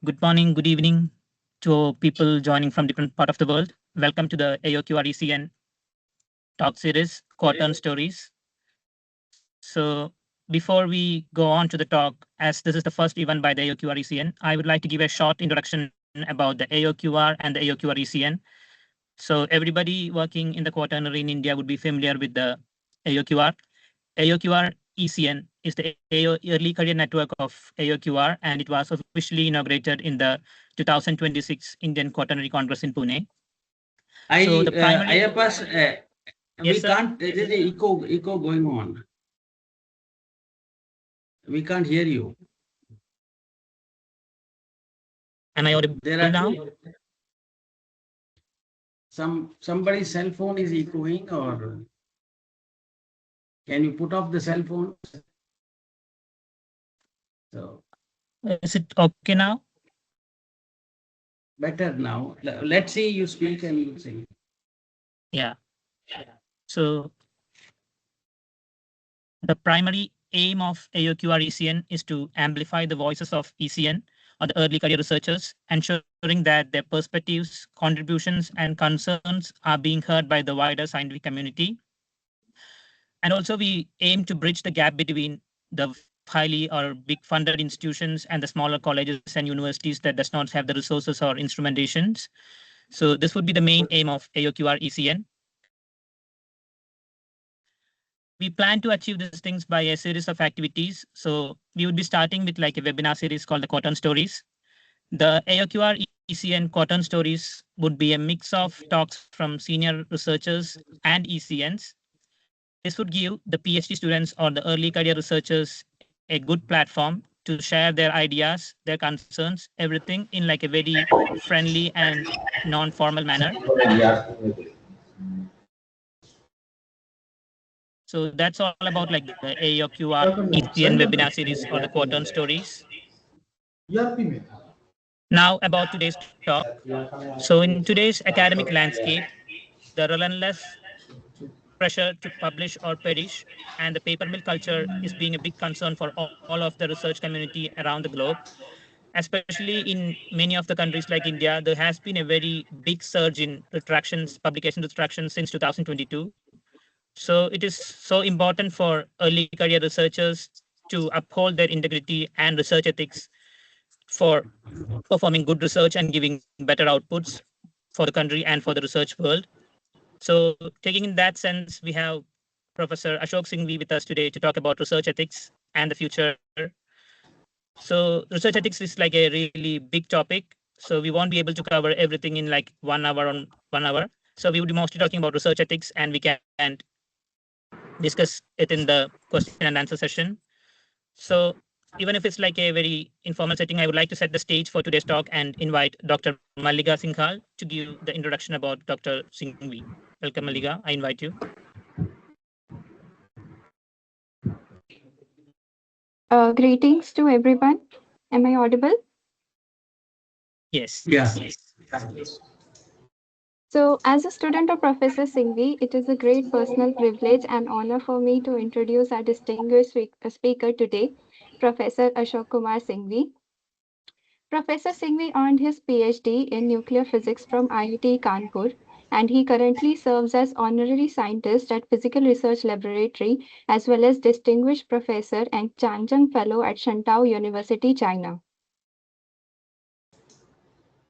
Good morning, good evening to people joining from different part of the world. Welcome to the AOQR ECN talk series, Quatern Stories. So before we go on to the talk, as this is the first event by the AOQR ECN, I would like to give a short introduction about the AOQR and the AOQR ECN. So everybody working in the quaternary in India would be familiar with the AOQR. AOQR ECN is the early career network of AOQR, and it was officially inaugurated in the 2026 Indian Quaternary Congress in Pune. So the primary we can't. There is echo going on. We can't hear you. Am I audible now? Somebody's cell phone is echoing, or can you put off the cell phone? So is it okay now? Better now. Let's see you speak and you sing. Yeah. So the primary aim of AOQR ECN is to amplify the voices of ECN or the early career researchers, ensuring that their perspectives, contributions, and concerns are being heard by the wider scientific community. And also we aim to bridge the gap between the highly or big funded institutions and the smaller colleges and universities that does not have the resources or instrumentations. So this would be the main aim of AOQR ECN. We plan to achieve these things by a series of activities. So we would be starting with like a webinar series called the Quatern Stories. The AOQR ECN Quatern Stories would be a mix of talks from senior researchers and ECNs. This would give the PhD students or the early career researchers a good platform to share their ideas, their concerns, everything in like a very friendly and non-formal manner. So that's all about like the AOQR ECN webinar series or the Quatern Stories. Now about today's talk. So in today's academic landscape, the relentless pressure to publish or perish and the paper mill culture is being a big concern for all of the research community around the globe. Especially in many of the countries like India, there has been a very big surge in retractions, publication retractions since 2022. So it is so important for early career researchers to uphold their integrity and research ethics for performing good research and giving better outputs for the country and for the research world. So taking in that sense, we have Professor Ashok Singhvi with us today to talk about research ethics and the future. So research ethics is like a really big topic. So we won't be able to cover everything in like 1 hour on 1 hour. So we would be mostly talking about research ethics, and we can discuss it in the question and answer session. So even if it's like a very informal setting, I would like to set the stage for today's talk and invite Dr. Mallika Singhal to give the introduction about Dr. Singhvi. Welcome, Mallika. I invite you. Greetings to everyone. Am I audible? Yes. Yes. So, as a student of Professor Singhvi, it is a great personal privilege and honor for me to introduce our distinguished speaker today, Professor Ashok Kumar Singhvi. Professor Singhvi earned his PhD in nuclear physics from IIT Kanpur, and he currently serves as honorary scientist at Physical Research Laboratory as well as distinguished professor and Changjiang fellow at Shantou University, China.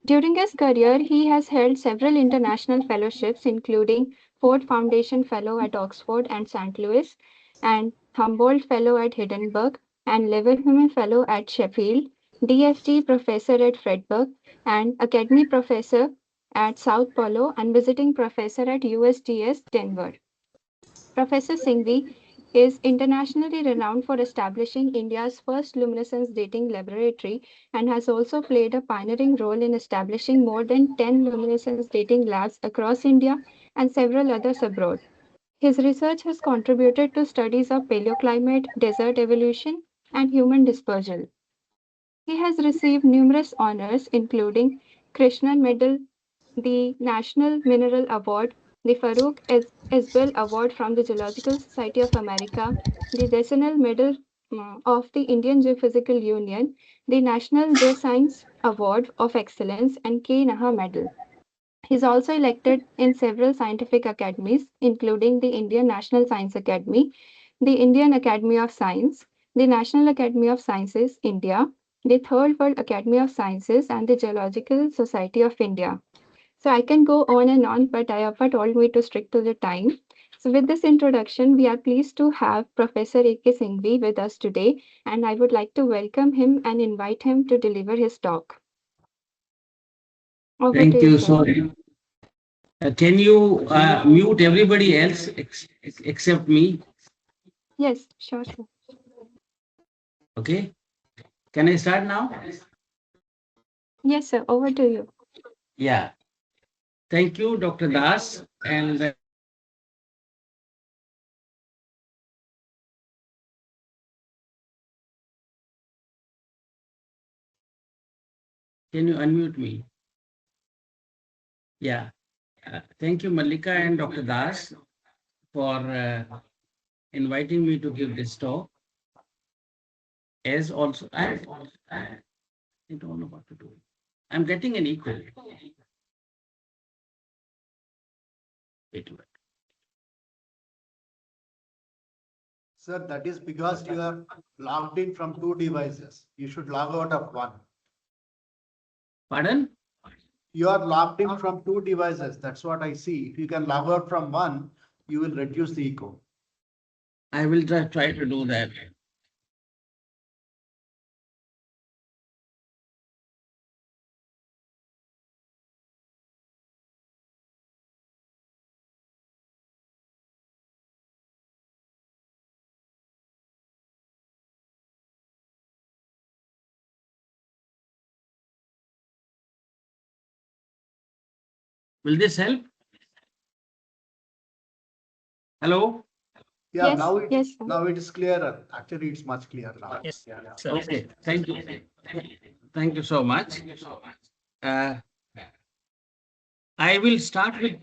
During his career, he has held several international fellowships, including Ford Foundation Fellow at Oxford and St. Louis, and Humboldt Fellow at Edinburgh, and Leverhulme Fellow at Sheffield, DFT Professor at Freiburg, and Academy Professor at South Polo, and Visiting Professor at USDS Denver. Professor Singhvi is internationally renowned for establishing India's first luminescence dating laboratory and has also played a pioneering role in establishing more than 10 luminescence dating labs across India and several others abroad. His research has contributed to studies of paleoclimate, desert evolution, and human dispersal. He has received numerous honors, including Krishnan Medal, the National Mineral Award, the Farooq Esbel Award from the Geological Society of America, the Decennial Medal of the Indian Geophysical Union, the National Geoscience Award of Excellence and K. Naha Medal. He is also elected in several scientific academies, including the Indian National Science Academy, the Indian Academy of Science, the National Academy of Sciences, India, the Third World Academy of Sciences, and the Geological Society of India. So I can go on and on, but Ayappa told me to stick to the time. So with this introduction, we are pleased to have Professor A.K. Singhvi with us today, and I would like to welcome him and invite him to deliver his talk. Over Thank to you, you sir. so much. Can you mute everybody else except me? Yes, sure, sir. Okay. Can I start now? Yes, sir. Over to you. Yeah. Thank you, Dr. Das. And can you unmute me? Yeah. Thank you, Malika and Dr. Das, for inviting me to give this talk. As also, I don't know what to do. I'm getting an echo. Wait a minute. Sir, that is because you are logged in from two devices. You should log out of one. Pardon? You are logged in from two devices. That's what I see. If you can log out from one, you will reduce the echo. I will try to do that. Will this help? Hello? Yeah, Yes, yes, sir. now it is clearer. Actually, it's much clearer now. Yes, Yeah. sir. Okay. Thank you. Thank you so much. I will start with,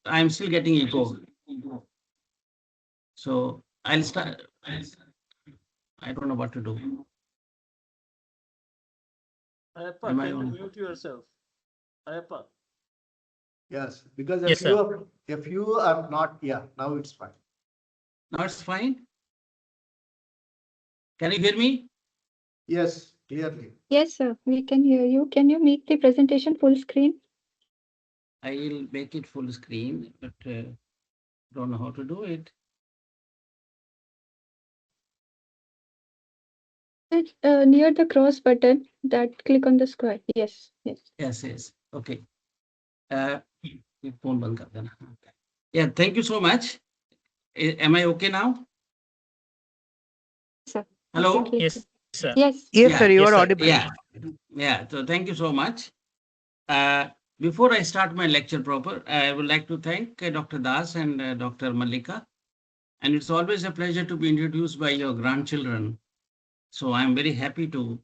I'm still getting echo. So I'll start. I don't know what to do. Ayappa, Am I can you on? mute yourself? Ayappa. Yes, because Yes, sir. a few are not. Yeah, now it's fine. Now it's fine. Can you hear me? Yes, clearly. Yes, sir. We can hear you. Can you make the presentation full screen? I will make it full screen, but don't know how to do it. It's near the cross button that click on the square. Yes, yes. Yes. Okay. ये phone बंद कर देना. Yeah, thank you so much. Am I okay now? Sir. Hello? Completely Yes, clear. sir. Yes. Yes, sir, you Yes, are sir. audible. Yeah. So thank you so much. Before I start my lecture proper, I would like to thank Dr. Das and Dr. Malika. And it's always a pleasure to be introduced by your grandchildren. So I'm very happy to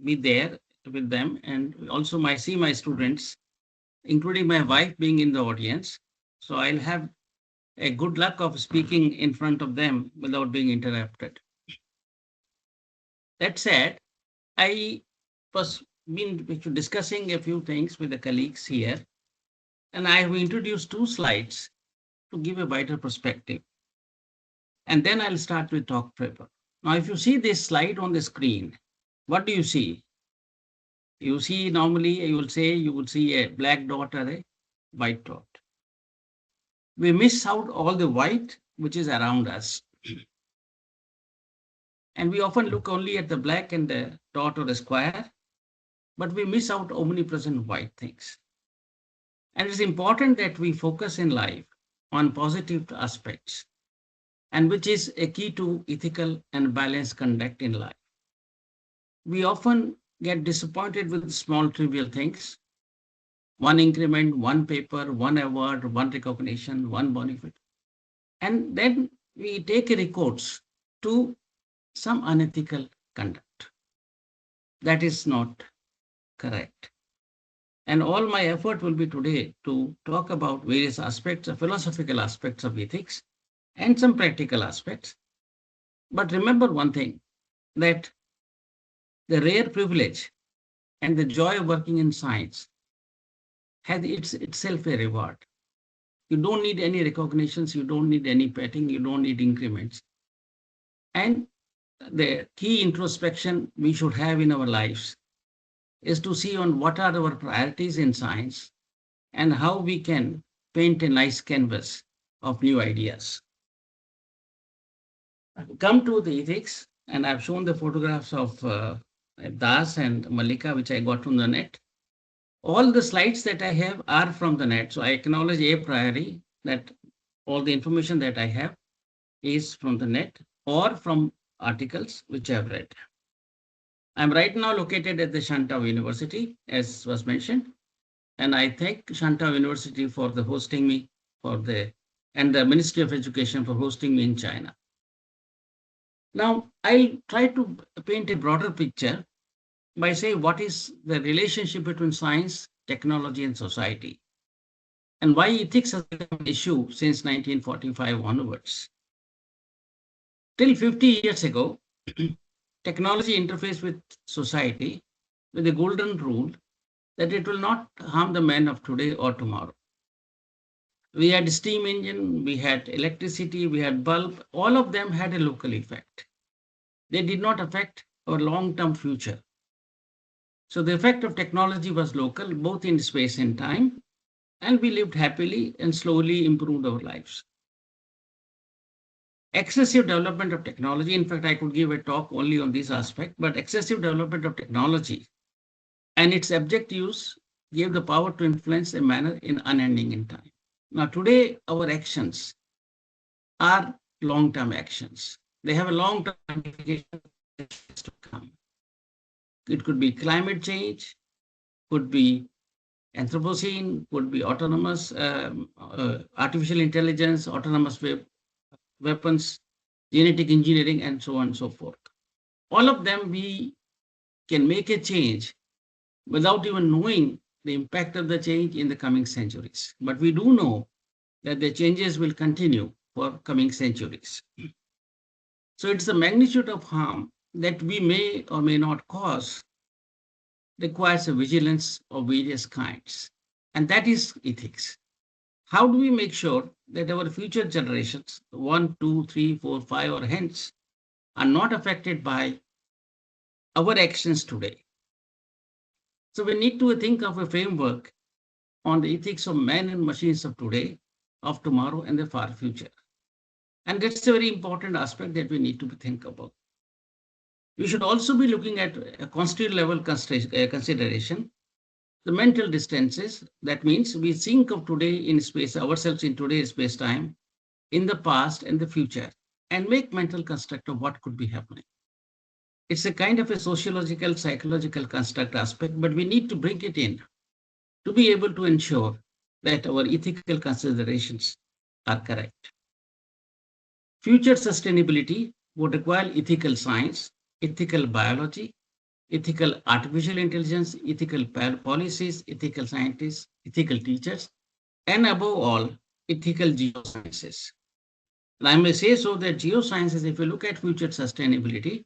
be there with them, and also see my students, including my wife being in the audience. So I'll have a good luck of speaking in front of them without being interrupted. That said, I was been discussing a few things with the colleagues here, and I have introduced two slides to give a wider perspective. And then I'll start with talk paper. Now, if you see this slide on the screen, what do you see? You see, normally you will see a black dot or a white dot. We miss out all the white which is around us. And we often look only at the black and the dot or the square, but we miss out omnipresent white things. And it's important that we focus in life on positive aspects, and which is a key to ethical and balanced conduct in life. We often get disappointed with small trivial things. One increment, one paper, one award, one recognition, one benefit. And then we take a recourse to some unethical conduct. That is not correct. And all my effort will be today to talk about various aspects, philosophical aspects of ethics and some practical aspects. But remember one thing, that the rare privilege and the joy of working in science has itself a reward. You don't need any recognitions, you don't need any petting, you don't need increments. And the key introspection we should have in our lives is to see on what are our priorities in science and how we can paint a nice canvas of new ideas. Come to the ethics, and I've shown the photographs of Das and Malika, which I got from the net. All the slides that I have are from the net, so I acknowledge a priori that all the information that I have is from the net or from articles which I've read. I'm right now located at the Shantou University, as was mentioned, and I thank Shantou University for the hosting me and the Ministry of Education for hosting me in China. Now, I'll try to paint a broader picture by saying what is the relationship between science, technology, and society, and why ethics has become an issue since 1945 onwards. Till 50 years ago, technology interfaced with society with the golden rule that it will not harm the man of today or tomorrow. We had steam engine, we had electricity, we had bulb, all of them had a local effect. They did not affect our long-term future. So the effect of technology was local, both in space and time, and we lived happily and slowly improved our lives. Excessive development of technology, in fact, I could give a talk only on this aspect, but excessive development of technology and its abject use gave the power to influence a manner in unending in time. Now, today, our actions are long-term actions. They have a long-term implication to come. It could be climate change, could be Anthropocene, could be autonomous, artificial intelligence, autonomous weapons, genetic engineering, and so on and so forth. All of them, we can make a change without even knowing the impact of the change in the coming centuries. But we do know that the changes will continue for coming centuries. So it's the magnitude of harm that we may or may not cause requires a vigilance of various kinds. And that is ethics. How do we make sure that our future generations, 1, 2, 3, 4, 5, or hence, are not affected by our actions today? So we need to think of a framework on the ethics of man and machines of today, of tomorrow, and the far future. And that's a very important aspect that we need to think about. We should also be looking at a constitutional level consideration, the mental distances. That means we think of today in space, ourselves in today's space-time, in the past and the future, and make mental construct of what could be happening. It's a kind of a sociological, psychological construct aspect, but we need to bring it in to be able to ensure that our ethical considerations are correct. Future sustainability would require ethical science, ethical biology, ethical artificial intelligence, ethical policies, ethical scientists, ethical teachers, and above all, ethical geosciences. And I may say so that geosciences, if you look at future sustainability,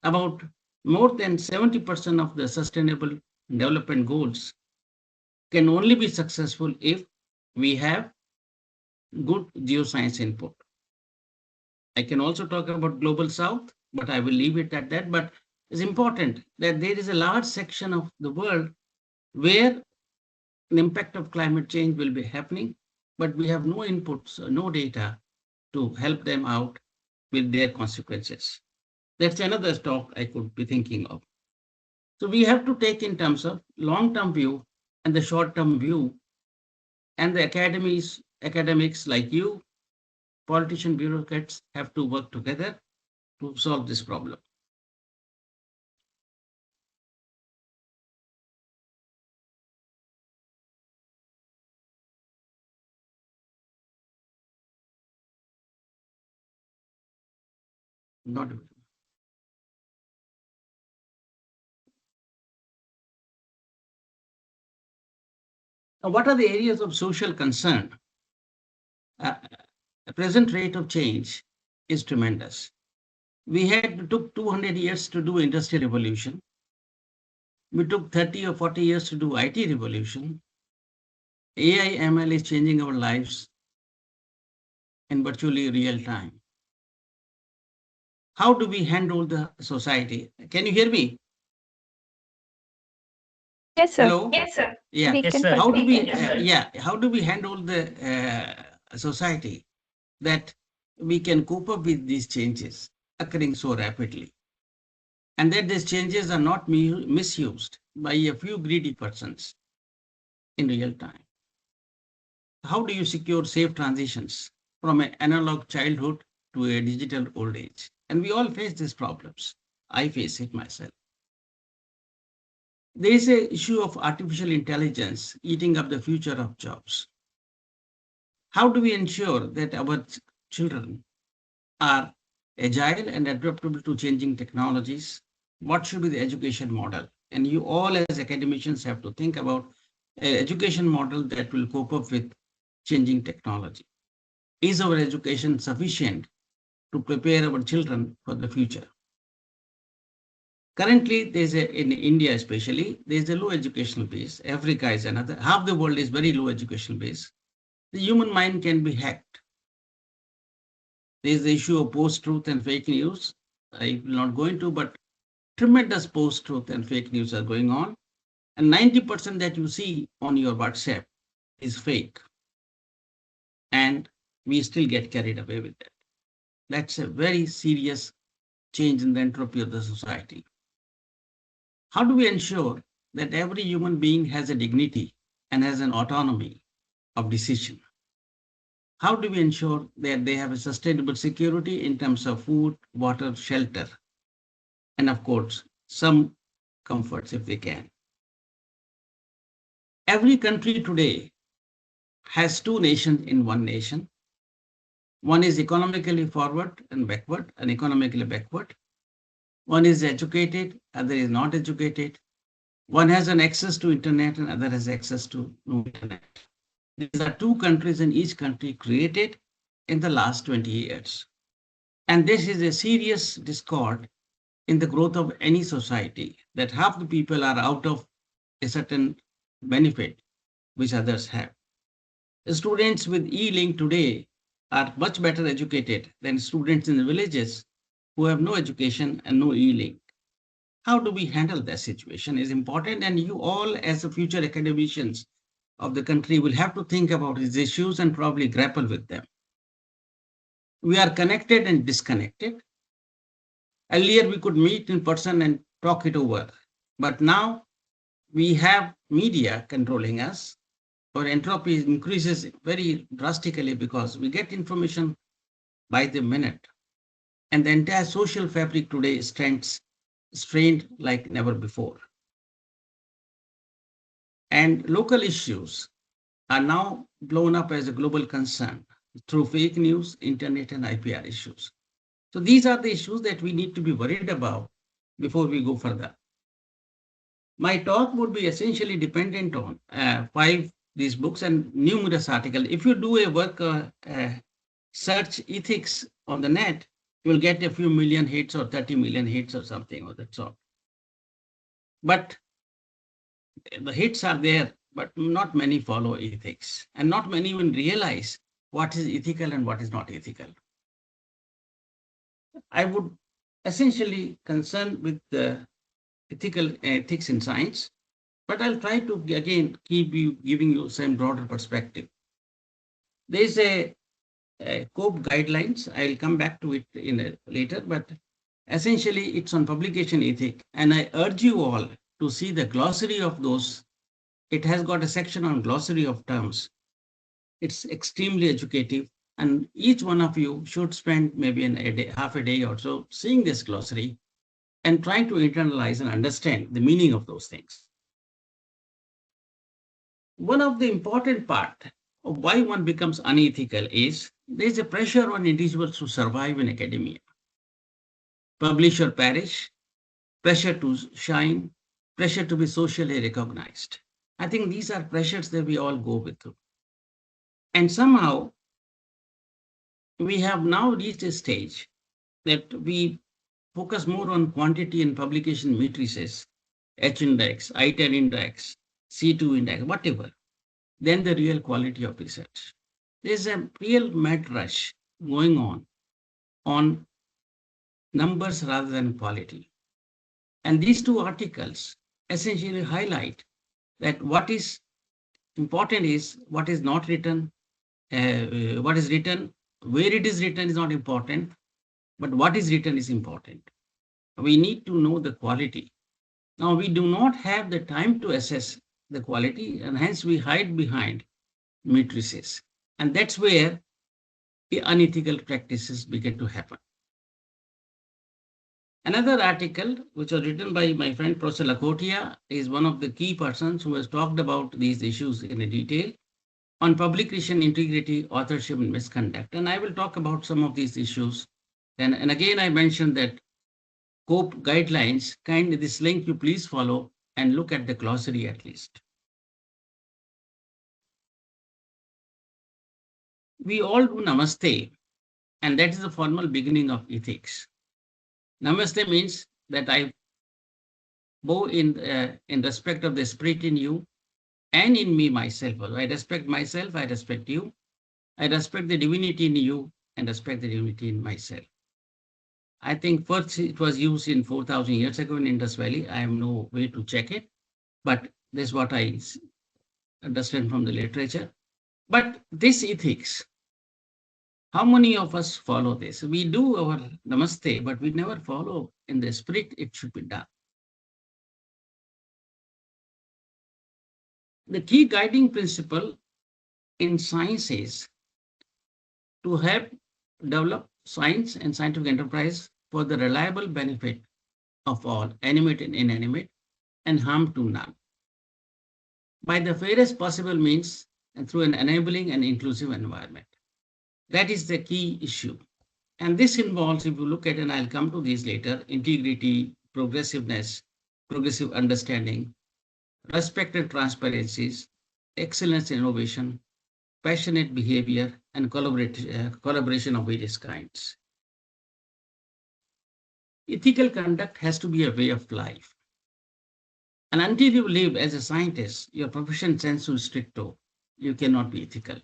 about more than 70% of the sustainable development goals can only be successful if we have good geoscience input. I can also talk about Global South, but I will leave it at that. But it's important that there is a large section of the world where the impact of climate change will be happening, but we have no inputs, no data to help them out with their consequences. That's another talk I could be thinking of. So we have to take in terms of long-term view and the short-term view, and the academics like you, politician bureaucrats have to work together to solve this problem. Not Now, what are the areas of social concern? The present rate of change is tremendous. We took 200 years to do industrial revolution. We took 30 or 40 years to do IT revolution. AI ML is changing our lives in virtually real time. How do we handle the society? Can you hear me? Yes, sir. Hello? Yes, sir. Yeah. We Yes, can sir. How do we, proceed. how do we handle the society that we can cope up with these changes occurring so rapidly? And that these changes are not misused by a few greedy persons in real time. How do you secure safe transitions from an analog childhood to a digital old age? And we all face these problems. I face it myself. There is an issue of artificial intelligence eating up the future of jobs. How do we ensure that our children are agile and adaptable to changing technologies? What should be the education model? And you all as academicians have to think about an education model that will cope up with changing technology. Is our education sufficient to prepare our children for the future? Currently, in India especially, there's a low educational base. Africa is another. Half the world is very low educational base. The human mind can be hacked. There's the issue of post-truth and fake news. I will not go into, but tremendous post-truth and fake news are going on. And 90% that you see on your WhatsApp is fake. And we still get carried away with that. That's a very serious change in the entropy of the society. How do we ensure that every human being has a dignity and has an autonomy of decision? How do we ensure that they have a sustainable security in terms of food, water, shelter, and of course, some comforts if they can? Every country today has two nations in one nation. One is economically forward and backward, and economically backward. One is educated, other is not educated. One has an access to internet and other has access to no internet. These are two countries in each country created in the last 20 years. And this is a serious discord in the growth of any society, that half the people are out of a certain benefit which others have. The students with e-link today are much better educated than students in the villages who have no education and no e-link. How do we handle that situation is important, and you all as the future academicians of the country will have to think about these issues and probably grapple with them. We are connected and disconnected. Earlier we could meet in person and talk it over, but now we have media controlling us. Our entropy increases very drastically because we get information by the minute. And the entire social fabric today is strained like never before. And local issues are now blown up as a global concern through fake news, internet, and IPR issues. So these are the issues that we need to be worried about before we go further. My talk would be essentially dependent on these books and numerous articles. If you do a work search ethics on the net, you will get a few million hits or 30 million hits or something of that sort. But the hits are there, but not many follow ethics, and not many even realize what is ethical and what is not ethical. I would essentially concern with the ethics in science, but I'll try to again giving you some broader perspective. There is a COPE guidelines. I'll come back to it later, but essentially it's on publication ethic, and I urge you all to see the glossary of those. It has got a section on glossary of terms. It's extremely educative, and each one of you should spend maybe half a day or so seeing this glossary and trying to internalize and understand the meaning of those things. One of the important part of why one becomes unethical is there's a pressure on individuals to survive in academia. Publish or perish, pressure to shine, pressure to be socially recognized. I think these are pressures that we all go with through. And somehow we have now reached a stage that we focus more on quantity and publication matrices H index, I-10 index, C2 index, whatever, then the real quality of research. There's a real mad rush going on numbers rather than quality. And these two articles essentially highlight that what is important is what is not written, what is written, where it is written is not important, but what is written is important. We need to know the quality. Now, we do not have the time to assess the quality, and hence we hide behind matrices. And that's where the unethical practices begin to happen. Another article, which was written by my friend Professor Lakhotia, is one of the key persons who has talked about these issues in detail on publication integrity, authorship, and misconduct. And I will talk about some of these issues. And again, I mentioned that COPE guidelines, this link you please follow and look at the glossary at least. We all do namaste, and that is the formal beginning of ethics. Namaste means that I bow in respect of the spirit in you and in me myself. I respect myself, I respect you, I respect the divinity in you and respect the divinity in myself. I think first it was used in 4,000 years ago in Indus Valley. I have no way to check it, but this is what I understand from the literature. But this ethics, how many of us follow this? We do our namaste, but we never follow in the spirit it should be done. The key guiding principle in science is to help develop science and scientific enterprise for the reliable benefit of all, animate and inanimate, and harm to none, by the fairest possible means and through an enabling and inclusive environment. That is the key issue. And this involves, if you look at, and I'll come to these later, integrity, progressiveness, progressive understanding, respect and transparencies, excellence in innovation, passionate behavior, and collaboration of various kinds. Ethical conduct has to be a way of life. And until you live as a scientist, your profession sensu stricto, you cannot be ethical.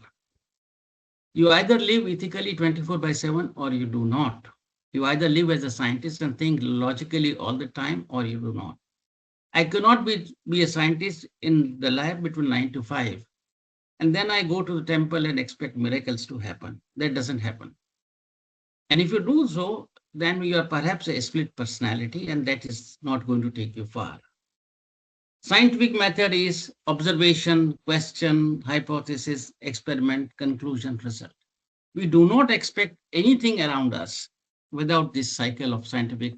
You either live ethically 24/7 or you do not. You either live as a scientist and think logically all the time or you do not. I cannot be a scientist in the lab between 9 to 5. And then I go to the temple and expect miracles to happen. That doesn't happen. And if you do so, then you are perhaps a split personality, and that is not going to take you far. Scientific method is observation, question, hypothesis, experiment, conclusion, result. We do not expect anything around us without this cycle of scientific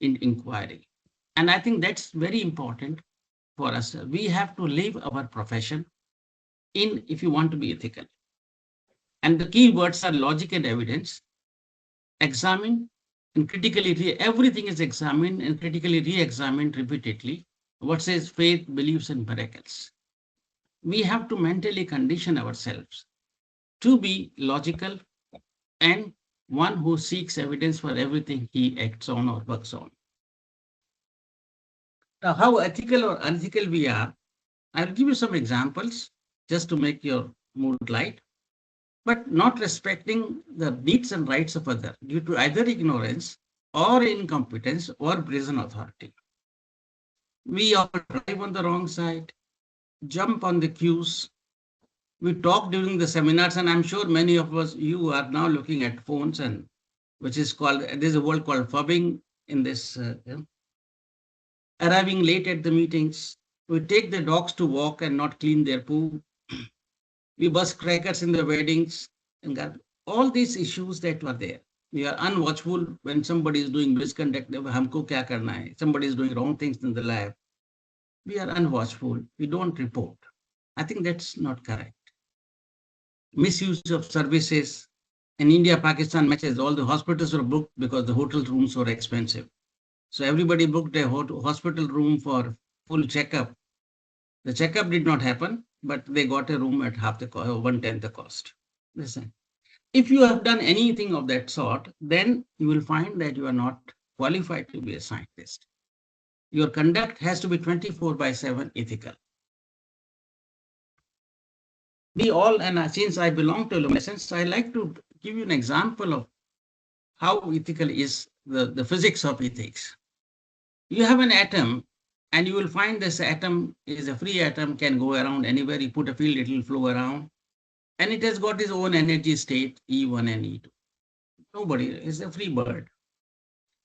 inquiry. And I think that's very important for us. We have to live our profession if you want to be ethical. And the key words are logic and evidence. Examine and critically, everything is examined and critically re-examined repeatedly. What says faith, beliefs, and miracles. We have to mentally condition ourselves to be logical and one who seeks evidence for everything he acts on or works on. Now, how ethical or unethical we are, I'll give you some examples just to make your mood light, but not respecting the needs and rights of others due to either ignorance or incompetence or brazen authority. We all drive on the wrong side, jump on the queues. We talk during the seminars, and I'm sure many of us, you are now looking at phones, and which is called, there's a word called fubbing in this, arriving late at the meetings. We take the dogs to walk and not clean their poo. We burst crackers in the weddings, and all these issues that were there. We are unwatchful when somebody is doing misconduct. Humko kya karna hai? Somebody is doing wrong things in the lab. We are unwatchful. We don't report. I think that's not correct. Misuse of services. In India, Pakistan matches, all the hospitals were booked because the hotel rooms were expensive. So everybody booked a hospital room for full checkup. The checkup did not happen, but they got a room at half the cost, 1/10 the cost. Listen, if you have done anything of that sort, then you will find that you are not qualified to be a scientist. your conduct has to be 24/7 ethical. We all, and since I belong to luminescence, I like to give you an example of how ethical is the physics of ethics. You have an atom, and you will find this atom is a free atom, can go around anywhere. You put a field, it will flow around. And it has got its own energy state, E1 and E2. Nobody is a free bird.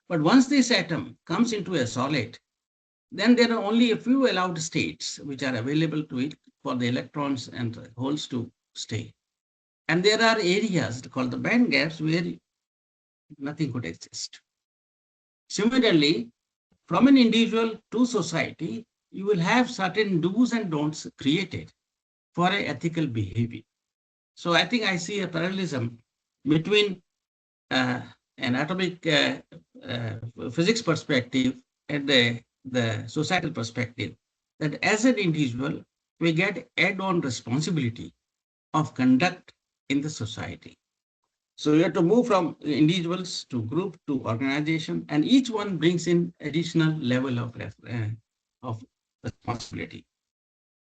But once this atom comes into a solid, then there are only a few allowed states which are available to it for the electrons and holes to stay. And there are areas called the band gaps where nothing could exist. Similarly, from an individual to society, you will have certain do's and don'ts created for an ethical behavior. So I think I see a parallelism between an atomic physics perspective and the societal perspective, that as an individual, we get add-on responsibility of conduct in the society. So you have to move from individuals to group to organization, and each one brings in additional level of responsibility.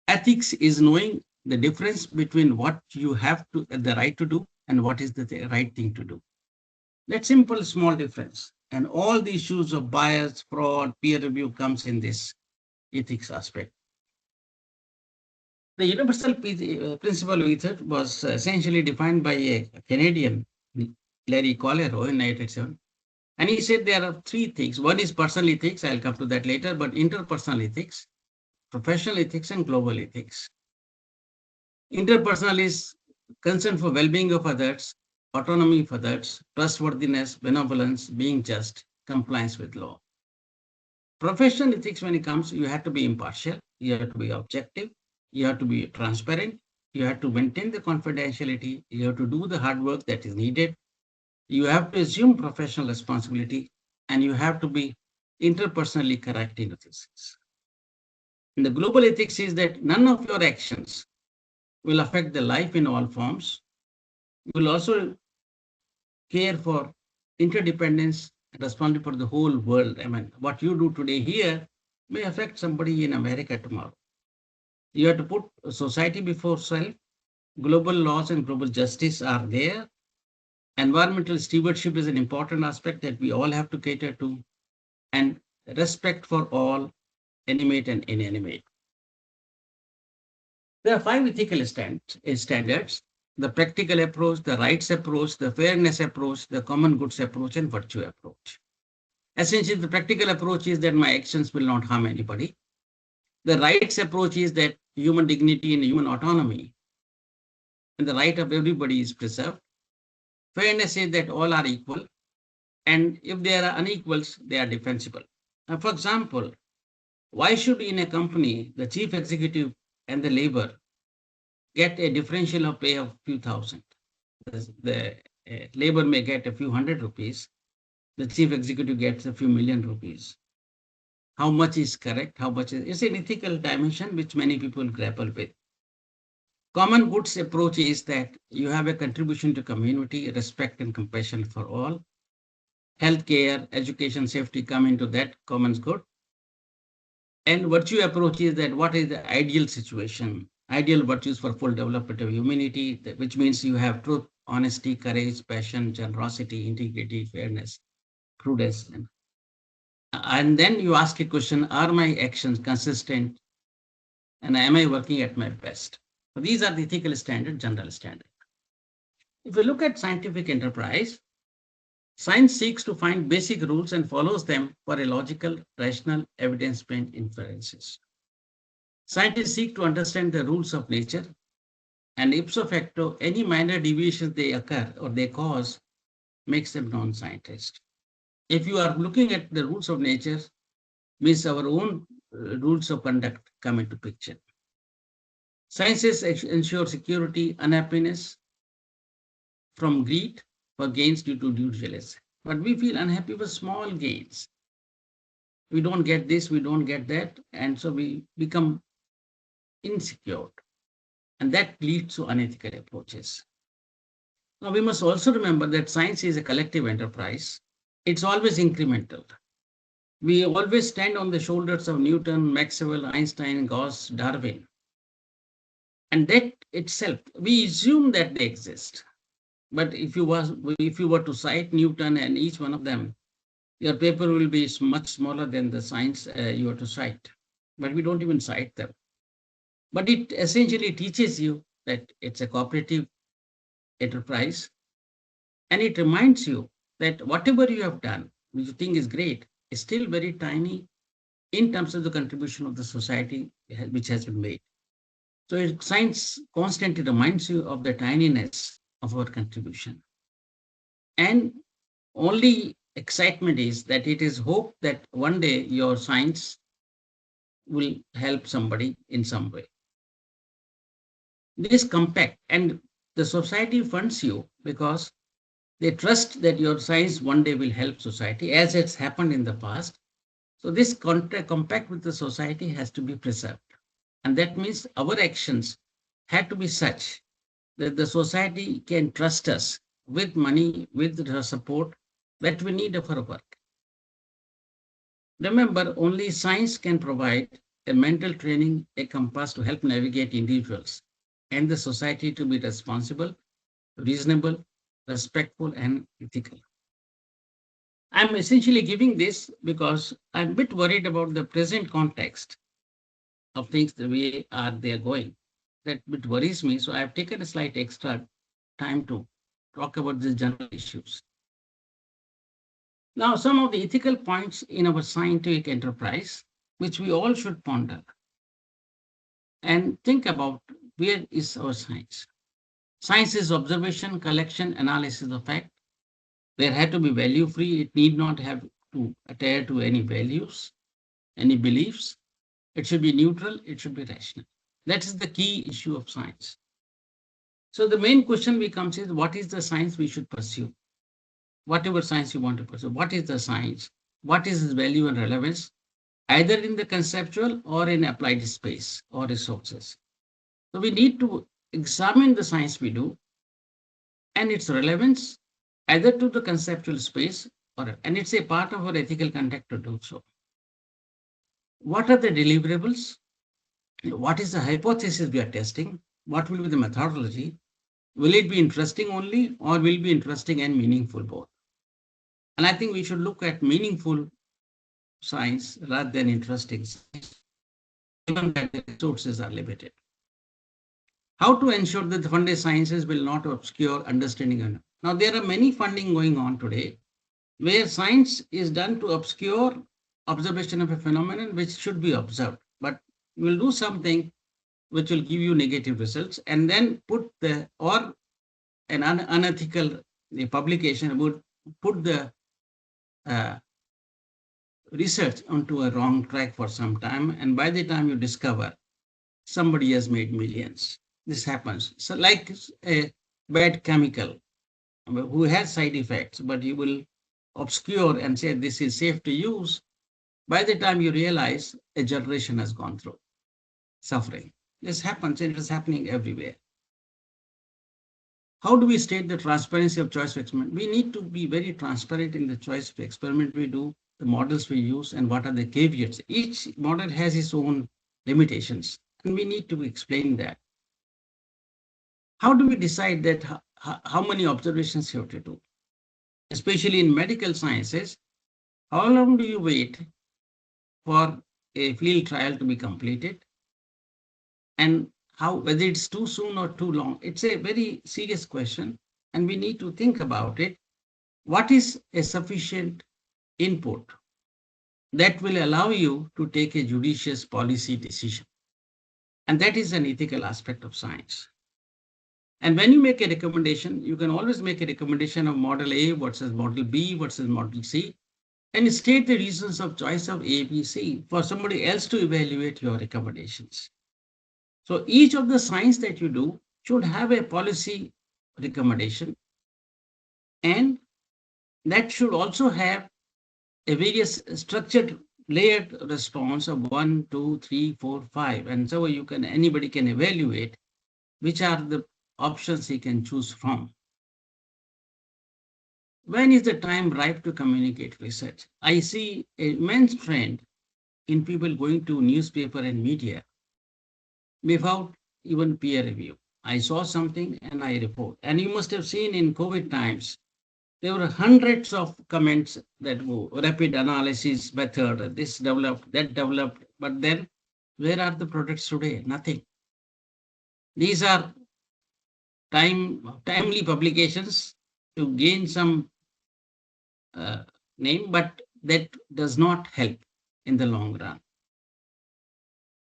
Ethics is knowing the difference between what you have to the right to do and what is the right thing to do. That simple small difference, and all the issues of bias, fraud, peer review comes in this ethics aspect. The universal principle of ethics was essentially defined by a Canadian, Larry Colero, in 1987. And he said there are three things. One is personal ethics, I'll come to that later, but interpersonal ethics, professional ethics, and global ethics. Interpersonal is concern for well-being of others, autonomy of others, trustworthiness, benevolence, being just, compliance with law. Professional ethics, when it comes, you have to be impartial, you have to be objective, you have to be transparent, you have to maintain the confidentiality, you have to do the hard work that is needed, you have to assume professional responsibility, and you have to be interpersonally correct in ethics. And the global ethics is that none of your actions will affect the life in all forms. You will also care for interdependence and responsibility for the whole world. I mean, what you do today here may affect somebody in America tomorrow. You have to put society before self. Global laws and global justice are there. Environmental stewardship is an important aspect that we all have to cater to. And respect for all, animate and inanimate. There are 5 ethical standards: the practical approach, the rights approach, the fairness approach, the common goods approach, and virtue approach. Essentially, the practical approach is that my actions will not harm anybody. The rights approach is that human dignity and human autonomy and the right of everybody is preserved. Fairness is that all are equal, and if there are unequals, they are defensible. Now, for example, why should in a company the chief executive and the labor get a differential of pay of few thousand? The labor may get a few hundred rupees, the chief executive gets a few million rupees. How much is correct? How much is it's an ethical dimension which many people grapple with. Common goods approach is that you have a contribution to community, respect and compassion for all. Healthcare, education, safety come into that common good. And virtue approach is that what is the ideal situation? Ideal virtues for full development of humanity, which means you have truth, honesty, courage, passion, generosity, integrity, fairness, prudence. And then you ask a question, are my actions consistent? And am I working at my best? So these are the ethical standard, general standard. If you look at scientific enterprise, science seeks to find basic rules and follows them for a logical, rational, evidence-based inferences. Scientists seek to understand the rules of nature, and ipso facto, any minor deviations they occur or they cause makes them non-scientists. If you are looking at the rules of nature, means our own rules of conduct come into picture. Sciences ensure security, unhappiness from greed for gains due to due diligence. But we feel unhappy with small gains. We don't get this, we don't get that, and so we become insecure. And that leads to unethical approaches. Now, we must also remember that science is a collective enterprise. It's always incremental. We always stand on the shoulders of Newton, Maxwell, Einstein, Gauss, Darwin. And that itself, we assume that they exist. But if you were to cite Newton and each one of them, your paper will be much smaller than the science you are to cite. But we don't even cite them. But it essentially teaches you that it's a cooperative enterprise. And it reminds you that whatever you have done, which you think is great, is still very tiny in terms of the contribution of the society which has been made. So science constantly reminds you of the tininess of our contribution. And only excitement is that it is hope that one day your science will help somebody in some way. This compact, and the society funds you because they trust that your science one day will help society, as it's happened in the past. So this compact with the society has to be preserved. And that means our actions have to be such that the society can trust us with money, with the support that we need for our work. Remember, only science can provide a mental training, a compass to help navigate individuals and the society to be responsible, reasonable, respectful, and ethical. I'm essentially giving this because I'm a bit worried about the present context of things the way they're going. That bit worries me. So I've taken a slight extra time to talk about these general issues. Now, some of the ethical points in our scientific enterprise, which we all should ponder and think about, where is our science? Science is observation, collection, analysis of fact. There had to be value free. It need not have to adhere to any values, any beliefs. It should be neutral. It should be rational. That is the key issue of science. So the main question becomes is, what is the science we should pursue? Whatever science you want to pursue, what is the science? What is its value and relevance, either in the conceptual or in applied space or resources? So we need to examine the science we do and its relevance either to the conceptual space and it's a part of our ethical conduct to do so. What are the deliverables? What is the hypothesis we are testing? What will be the methodology? Will it be interesting only or will it be interesting and meaningful both? And I think we should look at meaningful science rather than interesting science, given that the resources are limited. How to ensure that the funded sciences will not obscure understanding? Now, there are many funding going on today where science is done to obscure observation of a phenomenon which should be observed, but you will do something which will give you negative results and then put an unethical publication would put the research onto a wrong track for some time. And by the time you discover, somebody has made millions. This happens. So like a bad chemical who has side effects, but you will obscure and say this is safe to use. By the time you realize, a generation has gone through suffering. This happens, and it is happening everywhere. How do we state the transparency of choice of experiment? We need to be very transparent in the choice of experiment we do, the models we use, and what are the caveats. Each model has its own limitations, and we need to explain that. How do we decide that how many observations you have to do? Especially in medical sciences, how long do you wait for a field trial to be completed? And whether it's too soon or too long, it's a very serious question, and we need to think about it. What is a sufficient input that will allow you to take a judicious policy decision? And that is an ethical aspect of science. And when you make a recommendation, you can always make a recommendation of model A versus model B versus model C, and state the reasons of choice of A, B, C for somebody else to evaluate your recommendations. So each of the science that you do should have a policy recommendation, and that should also have a various structured layered response of 1, 2, 3, 4, 5. And so anybody can evaluate which are the options he can choose from. when is the time ripe to communicate research? I see an immense trend in people going to newspaper and media without even peer review. I saw something and I report. And you must have seen in COVID times, there were hundreds of comments that were rapid analysis method, this developed, that developed. But then where are the products today? Nothing. These are timely publications to gain some name, but that does not help in the long run.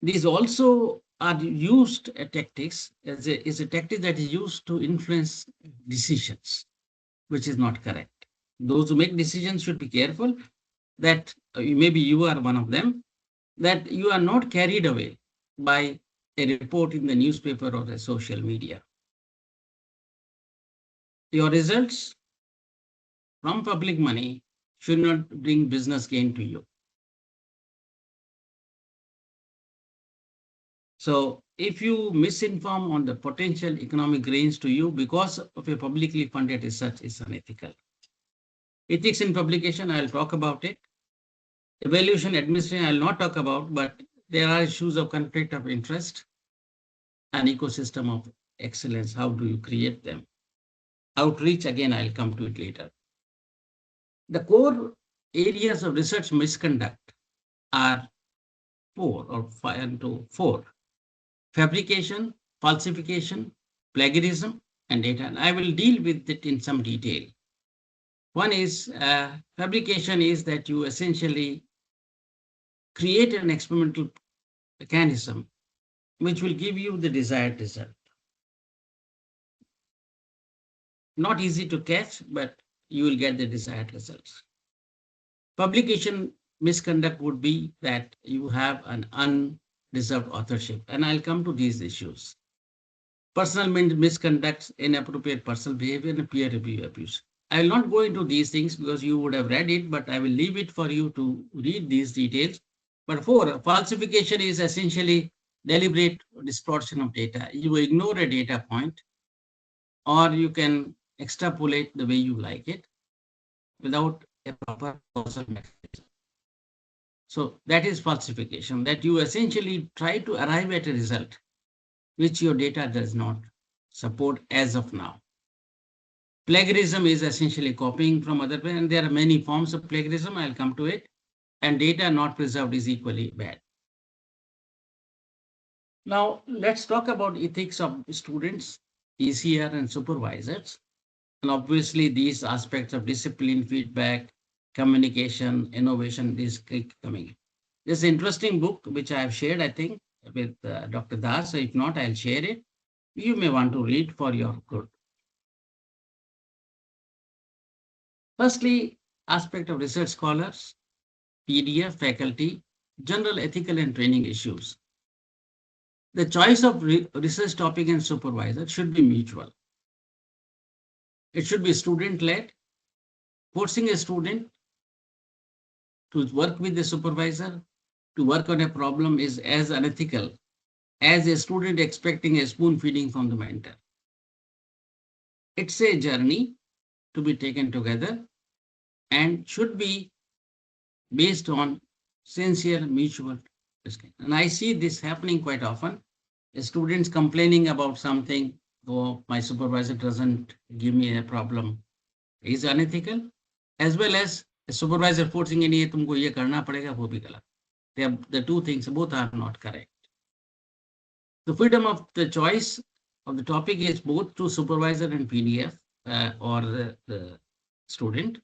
These also are used tactics as is a tactic that is used to influence decisions, which is not correct. Those who make decisions should be careful that maybe you are one of them, that you are not carried away by a report in the newspaper or the social media. Your results from public money should not bring business gain to you. So if you misinform on the potential economic gains to you because of a publicly funded research, is unethical. Ethics in publication, I'll talk about it. Evaluation administration, I'll not talk about, but there are issues of conflict of interest and ecosystem of excellence. How do you create them? Outreach, again, I'll come to it later. The core areas of research misconduct are four. Fabrication, falsification, plagiarism, and data. And I will deal with it in some detail. One is fabrication is that you essentially create an experimental mechanism which will give you the desired result. Not easy to catch, but you will get the desired results. Publication misconduct would be that you have an undeserved authorship, and I'll come to these issues. Personal misconduct, inappropriate personal behavior, and peer review abuse. I will not go into these things because you would have read it, but I will leave it for you to read these details. But falsification is essentially deliberate distortion of data. You ignore a data point, or you can extrapolate the way you like it without a proper causal mechanism. So that is falsification, that you essentially try to arrive at a result which your data does not support as of now. Plagiarism is essentially copying from other people, and there are many forms of plagiarism. I'll come to it. And data not preserved is equally bad. Now, let's talk about ethics of students, ECR, and supervisors. And obviously, these aspects of discipline, feedback, communication, innovation is coming. There's an interesting book which I have shared, I think, with Dr. Das. So if not, I'll share it. You may want to read for your good. Firstly, aspect of research scholars, PDF, faculty, general ethical and training issues. The choice of research topic and supervisor should be mutual. It should be student-led. Forcing a student to work with the supervisor to work on a problem is as unethical as a student expecting a spoon feeding from the mentor. It's a journey to be taken together and should be based on sincere mutual respect. And I see this happening quite often. Students complaining about something, oh, my supervisor doesn't give me a problem, is unethical, as well as a supervisor forcing in tumko ye karna padega, wo bhi galat. The two things, both are not correct. The freedom of the choice of the topic is both to supervisor and PDF or the student,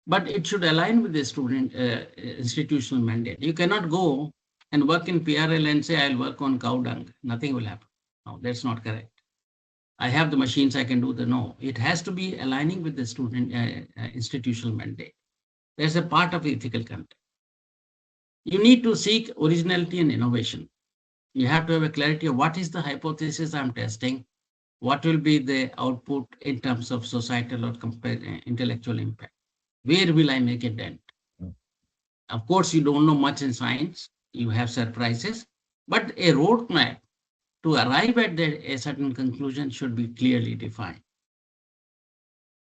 but it should align with the student institutional mandate. You cannot go and work in PRL and say, I'll work on cow dung. Nothing will happen. No, that's not correct. I have the machines, I can do the no. It has to be aligning with the student institutional mandate. There's a part of ethical content. You need to seek originality and innovation. You have to have a clarity of what is the hypothesis I'm testing, what will be the output in terms of societal or intellectual impact. Where will I make a dent? Of course, you don't know much in science. You have surprises, but a roadmap to arrive at a certain conclusion should be clearly defined.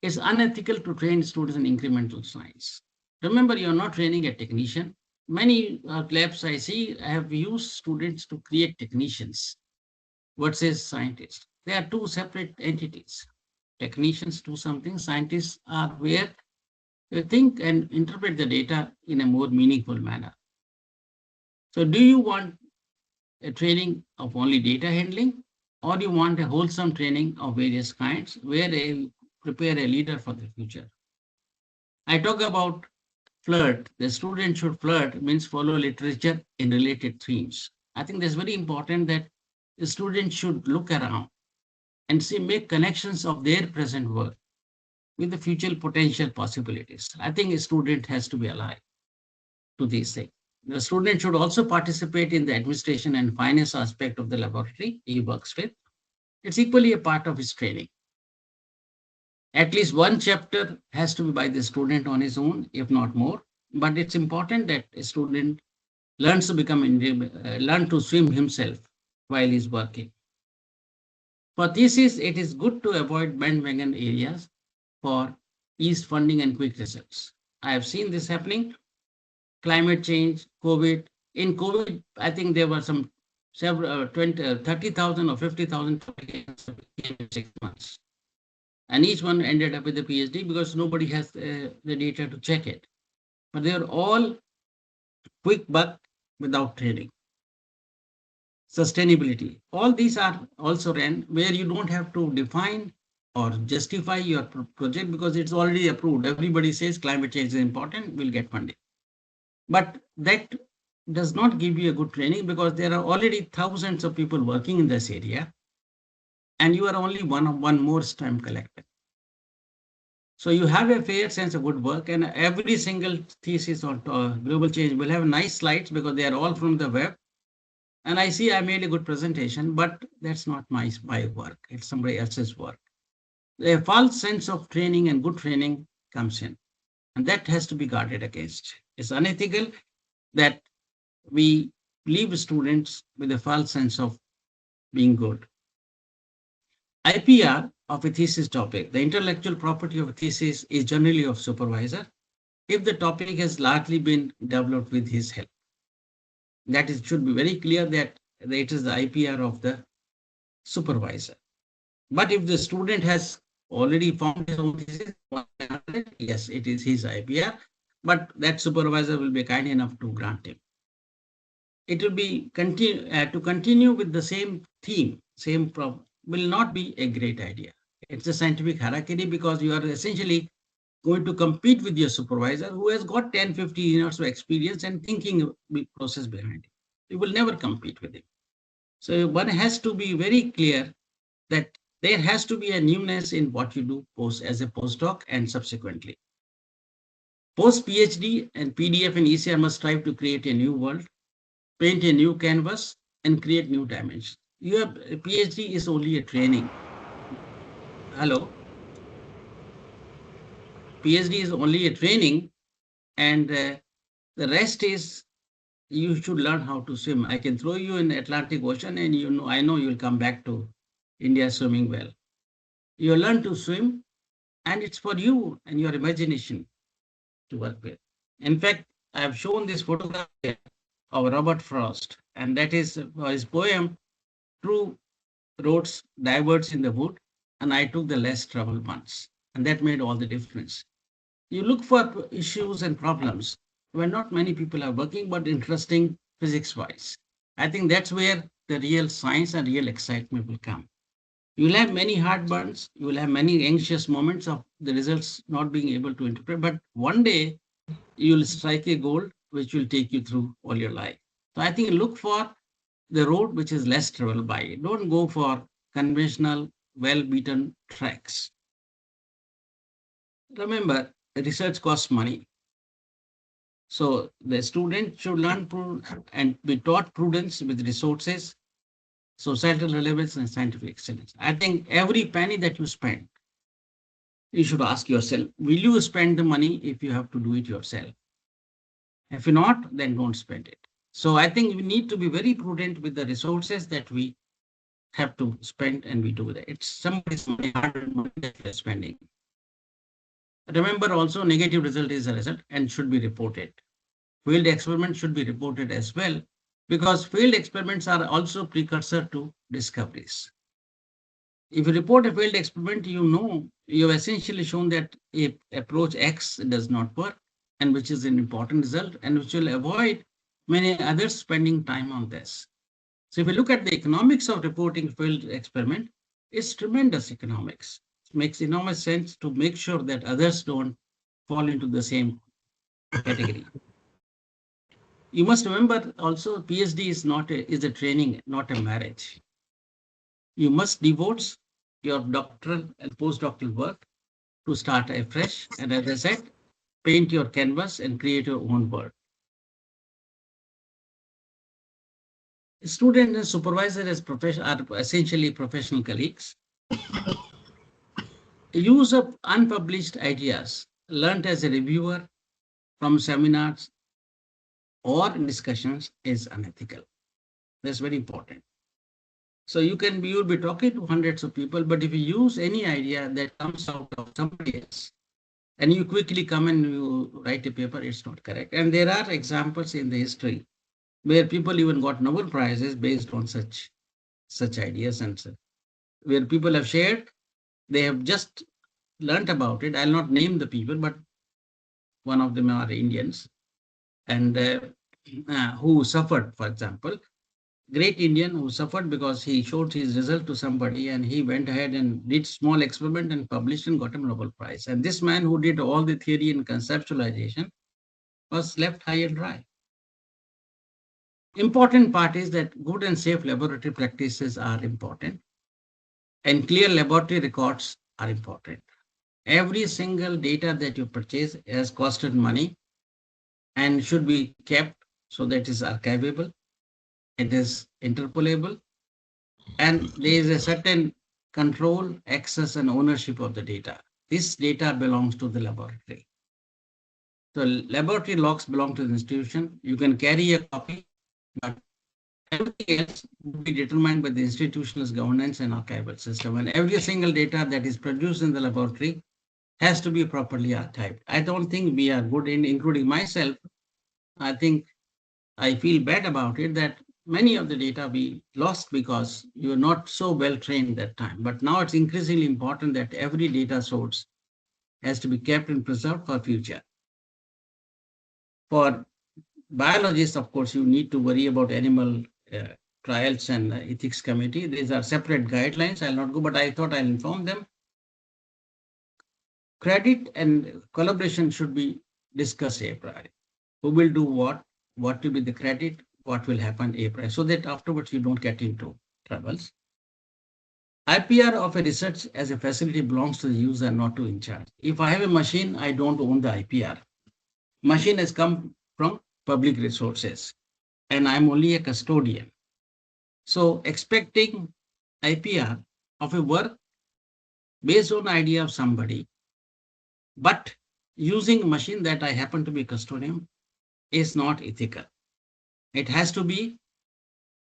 It's unethical to train students in incremental science. Remember, you're not training a technician. Many labs I see have used students to create technicians versus scientists. They are two separate entities. Technicians do something, scientists are where they think and interpret the data in a more meaningful manner. So do you want a training of only data handling, or you want a wholesome training of various kinds where they prepare a leader for the future? I talk about flirt. The student should flirt means follow literature in related themes. I think that's very important that the student should look around and see, make connections of their present work with the future potential possibilities. I think a student has to be alive to these things. The student should also participate in the administration and finance aspect of the laboratory he works with. It's equally a part of his training. At least one chapter has to be by the student on his own, if not more. But it's important that a student learns to learn to swim himself while he's working. For thesis, it is good to avoid bandwagon areas for ease funding and quick results. I have seen this happening. Climate change, COVID. In COVID, I think there were some several 30,000 or 50,000 in 6 months. And each one ended up with a PhD because nobody has the data to check it. But they are all quick buck without training. Sustainability. All these are also ran where you don't have to define or justify your project because it's already approved. Everybody says climate change is important, we'll get funding. But that does not give you a good training because there are already thousands of people working in this area and you are only one more stamp collector. So you have a fair sense of good work, and every single thesis on global change will have nice slides because they are all from the web. And I see I made a good presentation, but that's not my work. It's somebody else's work. A false sense of training and good training comes in, and that has to be guarded against. It's unethical that we leave students with a false sense of being good. IPR of a thesis topic. The intellectual property of a thesis is generally of supervisor if the topic has largely been developed with his help. That is, should be very clear that it is the IPR of the supervisor. But if the student has already found his own thesis, yes, it is his IPR, but that supervisor will be kind enough to grant him. It will be to continue with the same theme, same problem, will not be a great idea. It's a scientific hierarchy because you are essentially going to compete with your supervisor who has got 10, 15 years of experience and thinking process behind it. You will never compete with him. So one has to be very clear that there has to be a newness in what you do as a postdoc and subsequently. Post PhD and PDF and ECR must strive to create a new world, paint a new canvas, and create new dimensions. Your PhD is only a training. Hello. PhD is only a training, and the rest is you should learn how to swim. I can throw you in the Atlantic Ocean, and I know you'll come back to India swimming well. You learn to swim, and it's for you and your imagination to work with. In fact, I have shown this photograph here of Robert Frost, and that is his poem, True Roads Diverge in the Wood, and I took the less traveled ones, and that made all the difference. You look for issues and problems where not many people are working, but interesting physics-wise. I think that's where the real science and real excitement will come. You will have many heartburns, you will have many anxious moments of the results not being able to interpret, but one day you will strike a goal which will take you through all your life. So I think look for the road which is less traveled by. Don't go for conventional, well-beaten tracks. Remember, research costs money. So the student should learn and be taught prudence with resources, societal relevance, and scientific excellence. I think every penny that you spend, you should ask yourself, will you spend the money if you have to do it yourself? If not, then don't spend it. So I think we need to be very prudent with the resources that we have to spend and we do that. It's somebody's money, hard money that we're spending. remember also negative result is a result and should be reported. Failed experiment should be reported as well, because failed experiments are also precursor to discoveries. If you report a failed experiment, you know you have essentially shown that a approach X does not work, and which is an important result, and which will avoid many others spending time on this. So if you look at the economics of reporting failed experiment, it's tremendous economics. It makes enormous sense to make sure that others don't fall into the same category. You must remember also PhD is a training, not a marriage. You must devote your doctoral and postdoctoral work to start afresh, and as I said, paint your canvas and create your own world. Student and supervisor are essentially professional colleagues. Use of unpublished ideas learned as a reviewer from seminars or discussions is unethical. That's very important. So you'll be talking to hundreds of people, but if you use any idea that comes out of somebody else, and you quickly come and you write a paper, it's not correct. And there are examples in the history where people even got Nobel Prizes based on such ideas, and where people have shared, they have just learnt about it. I'll not name the people, but one of them are Indians, and who suffered, for example, great Indian who suffered because he showed his result to somebody, and he went ahead and did small experiment and published and got a Nobel Prize. And this man who did all the theory and conceptualization was left high and dry. Important part is that good and safe laboratory practices are important, and clear laboratory records are important. Every single data that you purchase has costed money and should be kept so that it is archivable, it is interpolable, and there is a certain control, access, and ownership of the data. This data belongs to the laboratory. So laboratory logs belong to the institution. You can carry a copy, but everything else will be determined by the institution's governance and archival system. And every single data that is produced in the laboratory has to be properly archived. I don't think we are good in, including myself. I think I feel bad about it that many of the data we lost because you were not so well trained that time. But now it's increasingly important that every data source has to be kept and preserved for future. For biologists, of course, you need to worry about animal trials and ethics committee. These are separate guidelines. I'll not go, but I thought I'll inform them. Credit and collaboration should be discussed a priori. Who will do what will be the credit, what will happen a priori, so that afterwards you don't get into troubles. IPR of a research as a facility belongs to the user, not to in charge. If I have a machine, I don't own the IPR. Machine has come from public resources, and I'm only a custodian. So expecting IPR of a work based on idea of somebody, but using a machine that I happen to be a custodian is not ethical. It has to be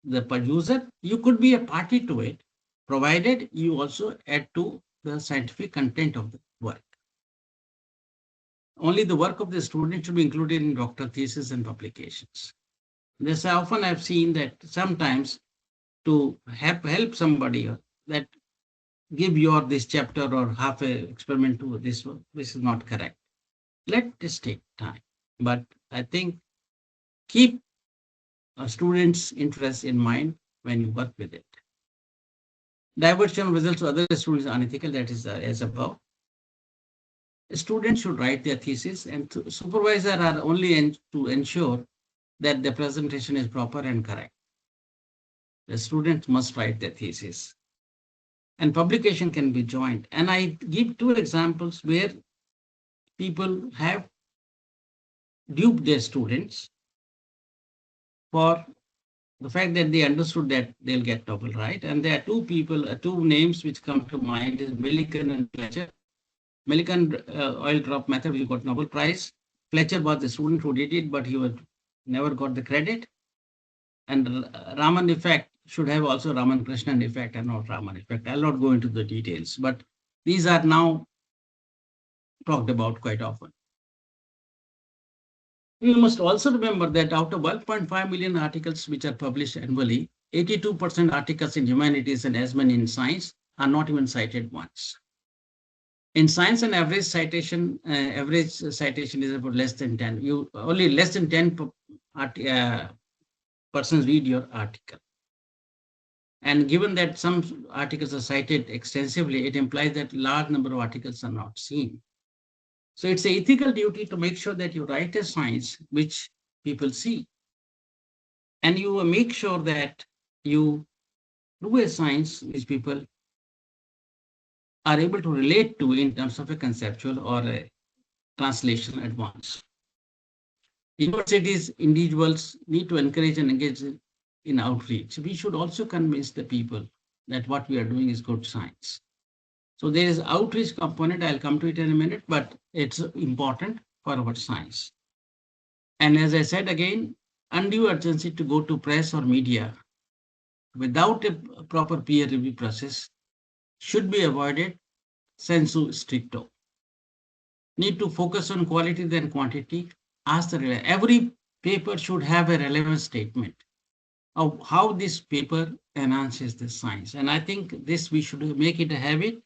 the user. You could be a party to it, provided you also add to the scientific content of the work. Only the work of the student should be included in doctoral thesis and publications. This often I've seen that sometimes to help somebody that give this chapter or half a experiment to this one, this is not correct. Let this take time. But I think keep a student's interest in mind when you work with it. Diversion of results to other students are unethical, that is as above. Students should write their thesis, and supervisors are only to ensure that the presentation is proper and correct. The students must write their thesis. And publication can be joint. And I give two examples where people have duped their students for the fact that they understood that they'll get double right. And there are two names which come to mind is Millikan and Fletcher. Millikan oil drop method, we got Nobel Prize. Fletcher was the student who did it, but he never got the credit. And Raman effect should have also Raman Krishnan effect and not Raman effect. I'll not go into the details, but these are now talked about quite often. We must also remember that out of 1.5 million articles which are published annually, 82% articles in humanities and as many in science are not even cited once. In science, an average citation is about less than 10. Only less than 10 persons read your article. And given that some articles are cited extensively, it implies that large number of articles are not seen. So it's an ethical duty to make sure that you write a science which people see. And you make sure that you do a science which people are able to relate to in terms of a conceptual or a translation advance. Universities, individuals need to encourage and engage in outreach. We should also convince the people that what we are doing is good science. So there is outreach component, I'll come to it in a minute, but it's important for our science. And as I said again, undue urgency to go to press or media without a proper peer review process should be avoided sensu stricto. Need to focus on quality than quantity. Every paper should have a relevant statement of how this paper enhances the science. And I think this we should make it a habit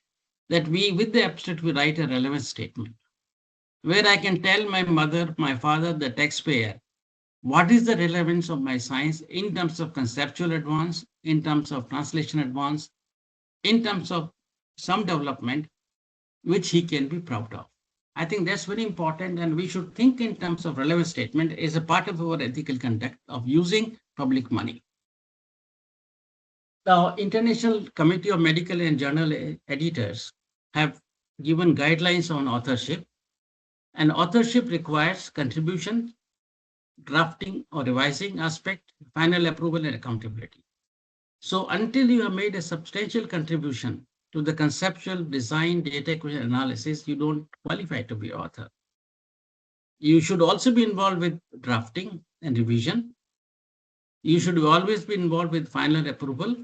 that we, with the abstract, we write a relevant statement where I can tell my mother, my father, the taxpayer, what is the relevance of my science in terms of conceptual advance, in terms of translation advance, in terms of some development, which he can be proud of. I think that's very important, and we should think in terms of relevant statement as a part of our ethical conduct of using public money. Now, International Committee of Medical and Journal Editors have given guidelines on authorship, and authorship requires contribution, drafting or revising aspect, final approval and accountability. So until you have made a substantial contribution to the conceptual design, data acquisition analysis, you don't qualify to be author. You should also be involved with drafting and revision. You should always be involved with final approval,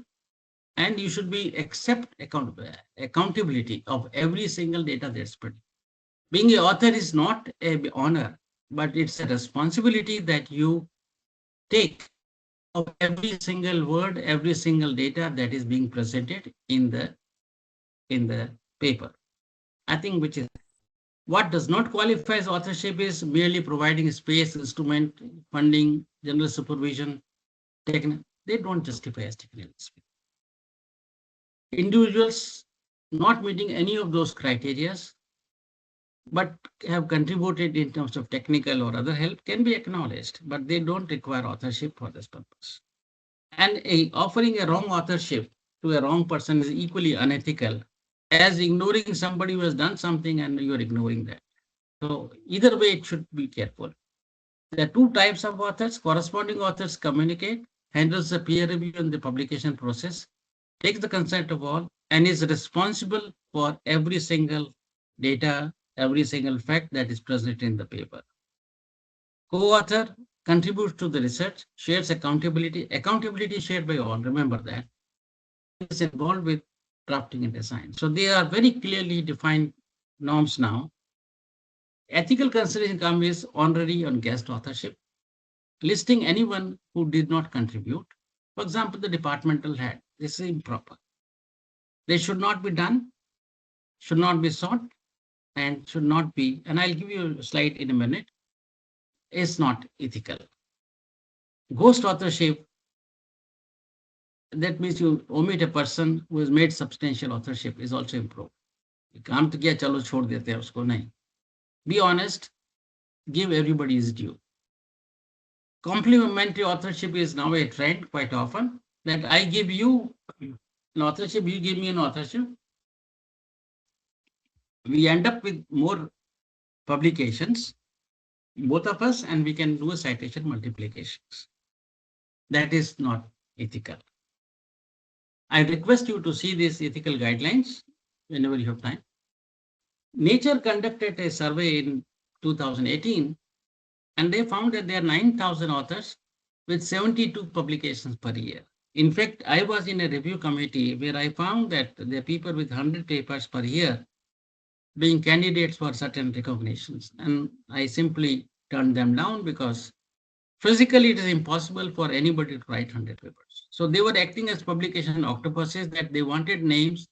and you should be accept accountability of every single data that's produced. Being an author is not an honor, but it's a responsibility that you take of every single word, every single data that is being presented in the paper. I think which is what does not qualify as authorship is merely providing space, instrument, funding, general supervision, technical. They don't justify as technical space. Individuals not meeting any of those criteria, but have contributed in terms of technical or other help can be acknowledged, but they don't require authorship for this purpose. And offering a wrong authorship to a wrong person is equally unethical as ignoring somebody who has done something and you're ignoring that. So either way, it should be careful. There are two types of authors. Corresponding authors communicate, handles the peer review and the publication process, takes the consent of all, and is responsible for every single data, every single fact that is present in the paper. Co-author contributes to the research, shares accountability. Accountability shared by all, remember that. Is involved with drafting and design. So they are very clearly defined norms now. Ethical consideration comes honorary on guest authorship, listing anyone who did not contribute. For example, the departmental head. This is improper. They should not be done, should not be sought, and should not be, and I'll give you a slide in a minute, is not ethical. Ghost authorship, that means you omit a person who has made substantial authorship, is also improved. काम तो किया चलो छोड़ देते हैं उसको नहीं. Be honest, give everybody his due. Complementary authorship is now a trend quite often, that I give you an authorship, you give me an authorship. We end up with more publications, both of us, and we can do a citation multiplications. That is not ethical. I request you to see these ethical guidelines whenever you have time. Nature conducted a survey in 2018, and they found that there are 9,000 authors with 72 publications per year. In fact, I was in a review committee where I found that there are people with 100 papers per year, being candidates for certain recognitions. And I simply turned them down because physically it is impossible for anybody to write 100 papers. So they were acting as publication octopuses, that they wanted names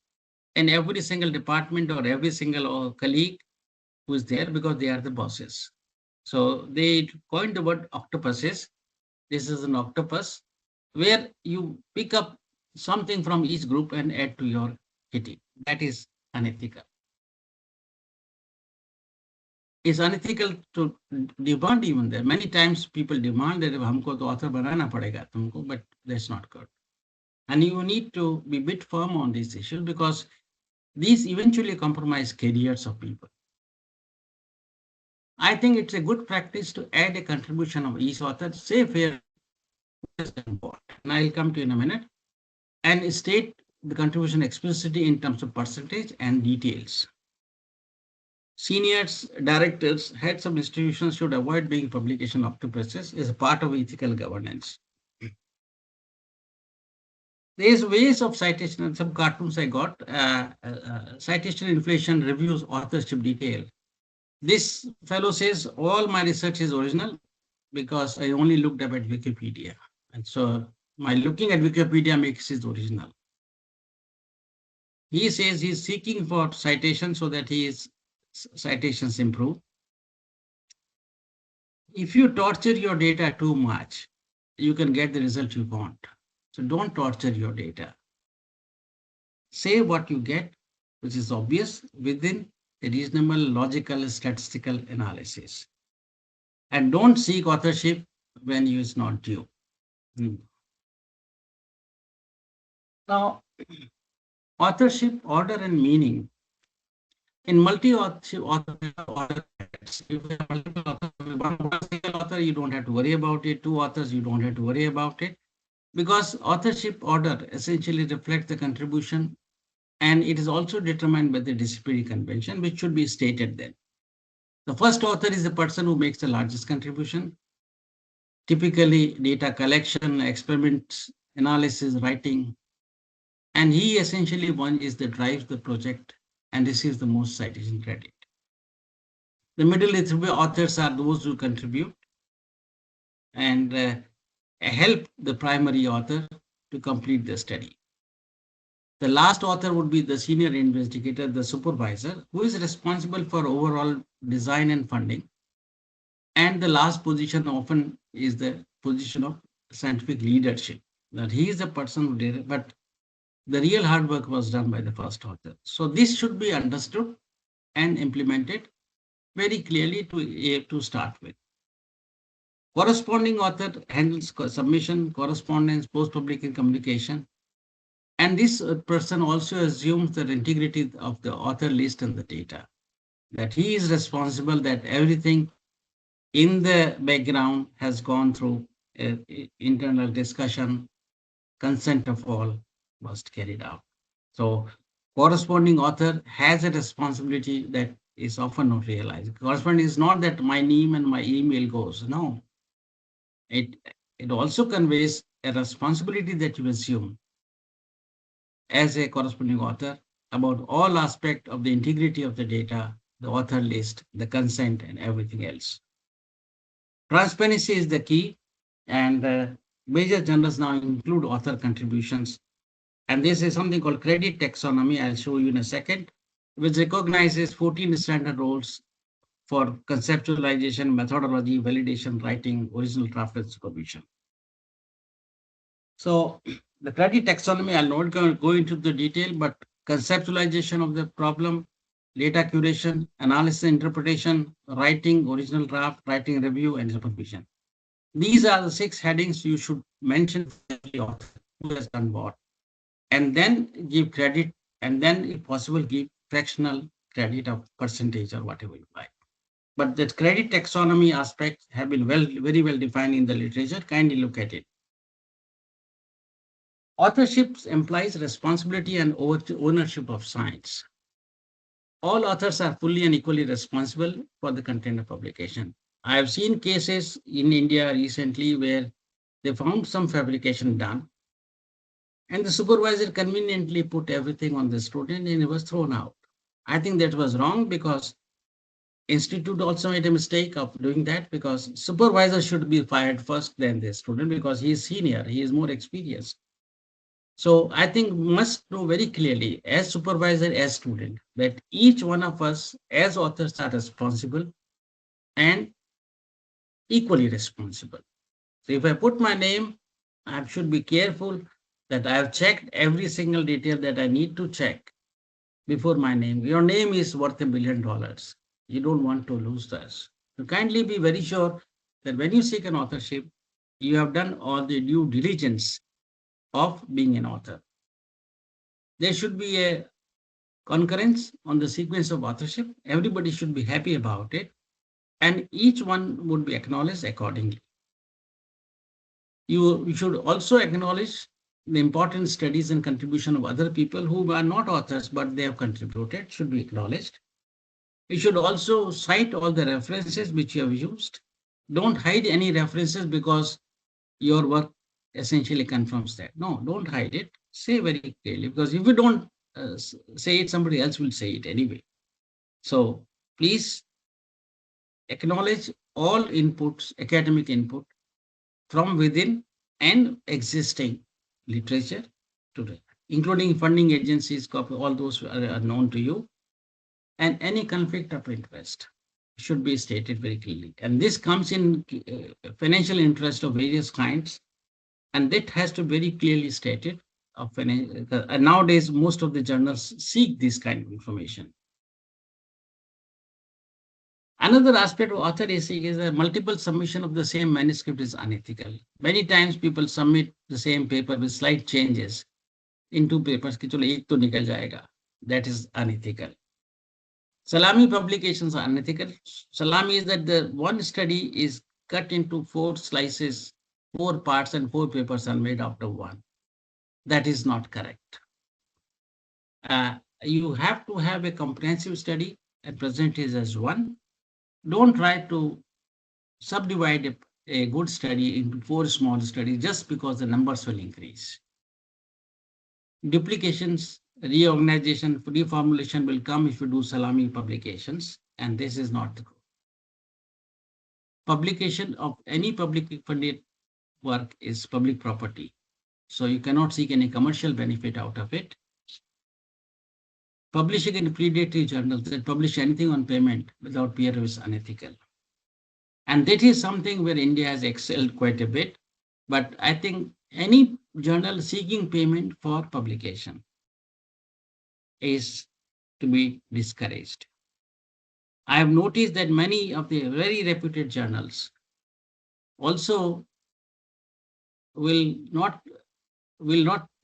in every single department or every single colleague who is there, because they are the bosses. So they coined the word octopuses. This is an octopus where you pick up something from each group and add to your kitty. That is unethical. It's unethical to demand even there. Many times people demand that humko to author banana padega tumko, but that's not good. And you need to be a bit firm on this issue, because these eventually compromise careers of people. I think it's a good practice to add a contribution of each author, say fair, and I'll come to in a minute, and state the contribution explicitly in terms of percentage and details. Seniors, directors, heads of institutions should avoid being publication octopuses as a part of ethical governance. There's ways of citation, and some cartoons I got, citation inflation reviews authorship detail. This fellow says all my research is original because I only looked up at Wikipedia. And so my looking at Wikipedia makes it original. He says he's seeking for citation so that his citations improve. If you torture your data too much, you can get the result you want. So don't torture your data. Say what you get, which is obvious within a reasonable, logical, statistical analysis. And don't seek authorship when you is not due. Now, authorship, order, and meaning. In multi-authorship order, if you have multiple authors, one single author, you don't have to worry about it. Two authors, you don't have to worry about it, because authorship order essentially reflects the contribution, and it is also determined by the disciplinary convention, which should be stated then. The first author is the person who makes the largest contribution, typically data collection, experiments, analysis, writing, and he essentially one is that drives the project and receives the most citation credit. The middle three authors are those who contribute and help the primary author to complete the study. The last author would be the senior investigator, the supervisor, who is responsible for overall design and funding. And the last position often is the position of scientific leadership, that he is the person who did it, but the real hard work was done by the first author. So this should be understood and implemented very clearly to start with. Corresponding author handles submission, correspondence, post-publication communication. And this person also assumes the integrity of the author list and the data, that he is responsible, that everything in the background has gone through internal discussion, consent of all was carried out. So corresponding author has a responsibility that is often not realized. Corresponding is not that my name and my email goes. No, it also conveys a responsibility that you assume as a corresponding author about all aspects of the integrity of the data, the author list, the consent, and everything else. Transparency is the key, and major journals now include author contributions. And this is something called credit taxonomy. I'll show you in a second, which recognizes 14 standard roles for conceptualization, methodology, validation, writing, original draft, and supervision. So the credit taxonomy, I'll not go into the detail, but conceptualization of the problem, data curation, analysis, interpretation, writing, original draft, writing review, and supervision. These are the 6 headings you should mention for the author who has done what, and then give credit, and then if possible give fractional credit of percentage or whatever you like. But the credit taxonomy aspects have been very well defined in the literature. Kindly look at it. Authorship implies responsibility and ownership of science. All authors are fully and equally responsible for the content of publication. I have seen cases in India recently where they found some fabrication done, and the supervisor conveniently put everything on the student and it was thrown out. I think that was wrong because institute also made a mistake of doing that, because supervisor should be fired first, then the student, because he is senior, he is more experienced. So I think must know very clearly as supervisor, as student, that each one of us as authors are responsible and equally responsible. So if I put my name, I should be careful that I have checked every single detail that I need to check before my name. Your name is worth $1 billion. You don't want to lose this. So kindly be very sure that when you seek an authorship, you have done all the due diligence of being an author. There should be a concurrence on the sequence of authorship. Everybody should be happy about it, and each one would be acknowledged accordingly. You should also acknowledge the important studies and contribution of other people who are not authors, but they have contributed, should be acknowledged. You should also cite all the references which you have used. Don't hide any references because your work essentially confirms that. No, don't hide it. Say very clearly, because if you don't say it, somebody else will say it anyway. So please acknowledge all inputs, academic input from within and existing literature today, including funding agencies, all those are known to you, and any conflict of interest should be stated very clearly. And this comes in financial interest of various kinds, and that has to be very clearly stated. Nowadays, most of the journals seek this kind of information. Another aspect of author essay is that multiple submission of the same manuscript is unethical. Many times people submit the same paper with slight changes in two papers. Ki chalo ek to nikal jayega. That is unethical. Salami publications are unethical. Salami is that the one study is cut into 4 slices, 4 parts, and 4 papers are made out of one. That is not correct. You have to have a comprehensive study and present it as one. Don't try to subdivide a good study into 4 small studies just because the numbers will increase. Duplications, reorganization, reformulation will come if you do salami publications, and this is not true. Publication of any publicly funded work is public property, so you cannot seek any commercial benefit out of it. Publishing in predatory journals that publish anything on payment without peer review is unethical. And that is something where India has excelled quite a bit. But I think any journal seeking payment for publication is to be discouraged. I have noticed that many of the very reputed journals also will not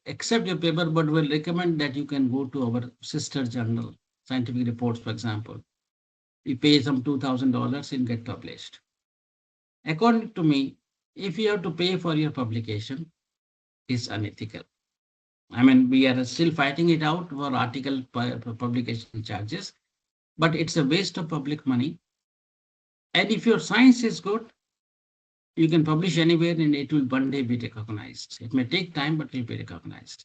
accept your paper, but will recommend that you can go to our sister journal, Scientific Reports, for example. You pay some $2,000 and get published. According to me, if you have to pay for your publication, it's unethical. I mean, we are still fighting it out for article publication charges, but it's a waste of public money. And if your science is good, you can publish anywhere and it will one day be recognized. It may take time, but it will be recognized.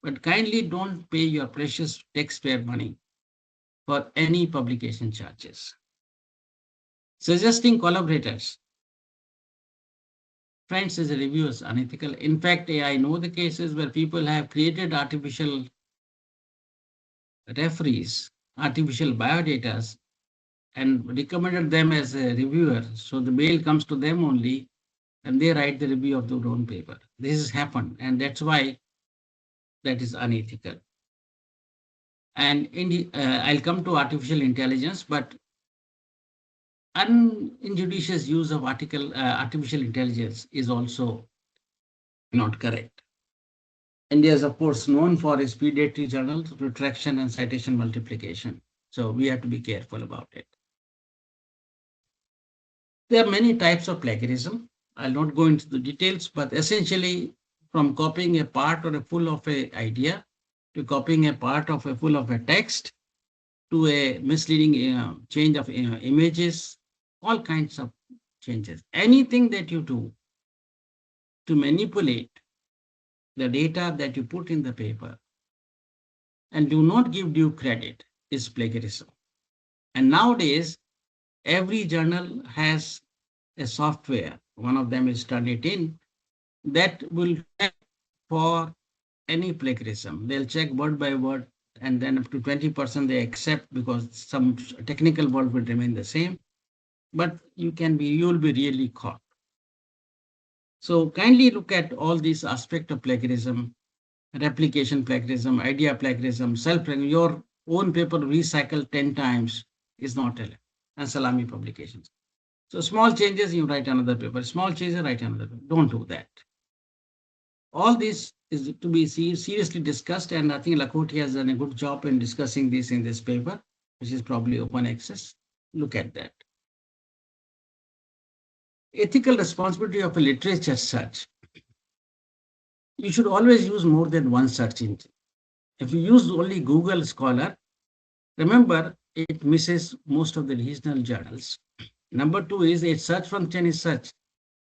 But kindly don't pay your precious taxpayer money for any publication charges. Suggesting collaborators. Friends, as a review is unethical. In fact, I know the cases where people have created artificial referees, artificial biodatas, and recommended them as a reviewer. So the mail comes to them only, and they write the review of their own paper. This has happened, and that's why that is unethical. And I'll come to artificial intelligence, but injudicious use of artificial intelligence is also not correct. India is, of course, known for its predatory journals, retraction, and citation multiplication. So we have to be careful about it. There are many types of plagiarism. I'll not go into the details, but essentially from copying a part or a full of an idea to copying a part of a full of a text to a misleading change of images, all kinds of changes. Anything that you do to manipulate the data that you put in the paper and do not give due credit is plagiarism. And nowadays, every journal has a software. One of them is Turnitin that will check for any plagiarism. They'll check word by word, and then up to 20% they accept because some technical word will remain the same. But you will be really caught. So kindly look at all these aspects of plagiarism: replication plagiarism, idea plagiarism, self-plagiarism. Your own paper recycled 10 times is not allowed, and salami publications. So small changes, you write another paper. Small changes, write another paper. Don't do that. All this is to be seriously discussed, and I think Lakoti has done a good job in discussing this in this paper, which is probably open access. Look at that. Ethical responsibility of a literature search. You should always use more than one search engine. If you use only Google Scholar, remember it misses most of the regional journals. Number two is a search function is such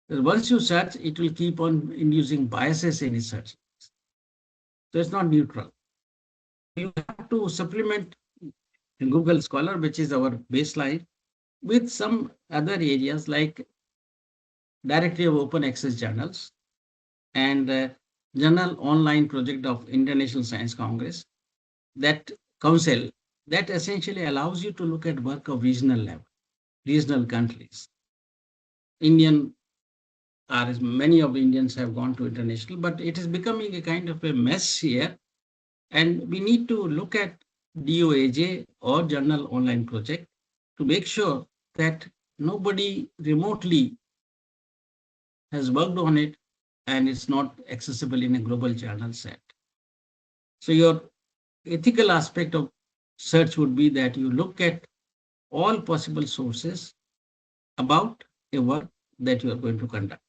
that once you search, it will keep on inducing biases in its search. So it's not neutral. You have to supplement Google Scholar, which is our baseline, with some other areas like Directory of Open Access Journals and Journal Online Project of International Science Congress, that council that essentially allows you to look at work of regional level, regional countries. Many of the Indians have gone to international, but it is becoming a kind of a mess here. And we need to look at DOAJ or Journal Online Project to make sure that nobody remotely has worked on it and it's not accessible in a global journal set. So your ethical aspect of search would be that you look at all possible sources about a work that you are going to conduct.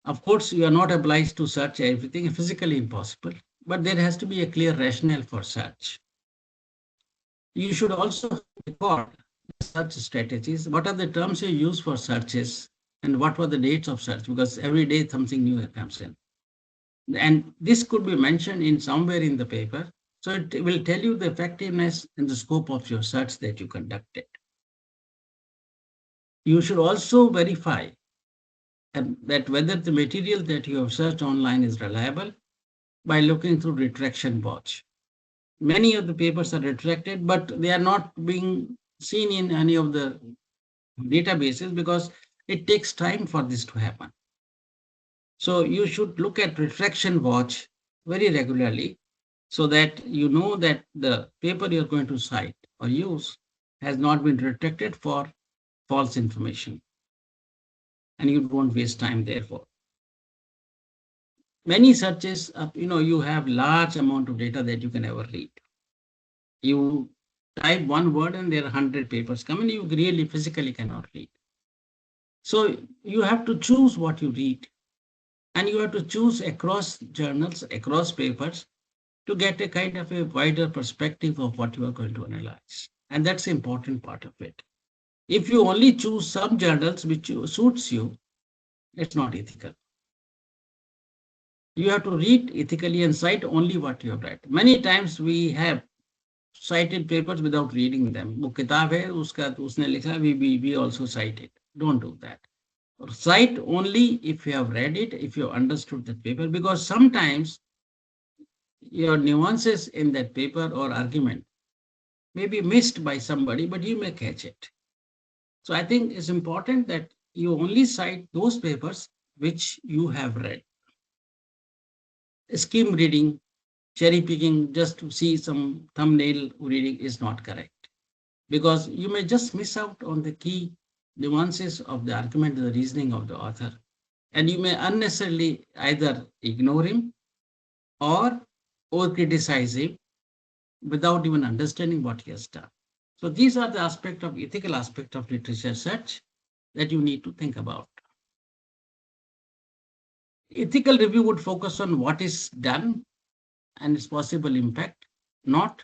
Of course, you are not obliged to search everything, physically impossible, but there has to be a clear rationale for search. You should also record search strategies. What are the terms you use for searches and what were the dates of search? Because every day something new comes in. And this could be mentioned in somewhere in the paper. So it will tell you the effectiveness and the scope of your search that you conducted. You should also verify that whether the material that you have searched online is reliable by looking through retraction watch. Many of the papers are retracted, but they are not being seen in any of the databases because it takes time for this to happen. So you should look at retraction watch very regularly so that you know that the paper you're going to cite or use has not been retracted for false information. And you won't waste time therefore. Many searches, you have large amount of data that you can ever read. You type one word and there are 100 papers coming, you really physically cannot read. So you have to choose what you read, and you have to choose across journals, across papers to get a kind of a wider perspective of what you are going to analyze. And that's the important part of it. If you only choose some journals which suits you, it's not ethical. You have to read ethically and cite only what you have read. Many times we have cited papers without reading them. वो किताब है उसने लिखा, we also cite it. Don't do that. Cite only if you have read it, if you have understood that paper, because sometimes your nuances in that paper or argument may be missed by somebody, but you may catch it. So I think it's important that you only cite those papers which you have read. Skim reading, cherry picking just to see some thumbnail reading is not correct, because you may just miss out on the key nuances of the argument, the reasoning of the author, and you may unnecessarily either ignore him or criticize him without even understanding what he has done. So these are the ethical aspect of literature search that you need to think about. Ethical review would focus on what is done and its possible impact, not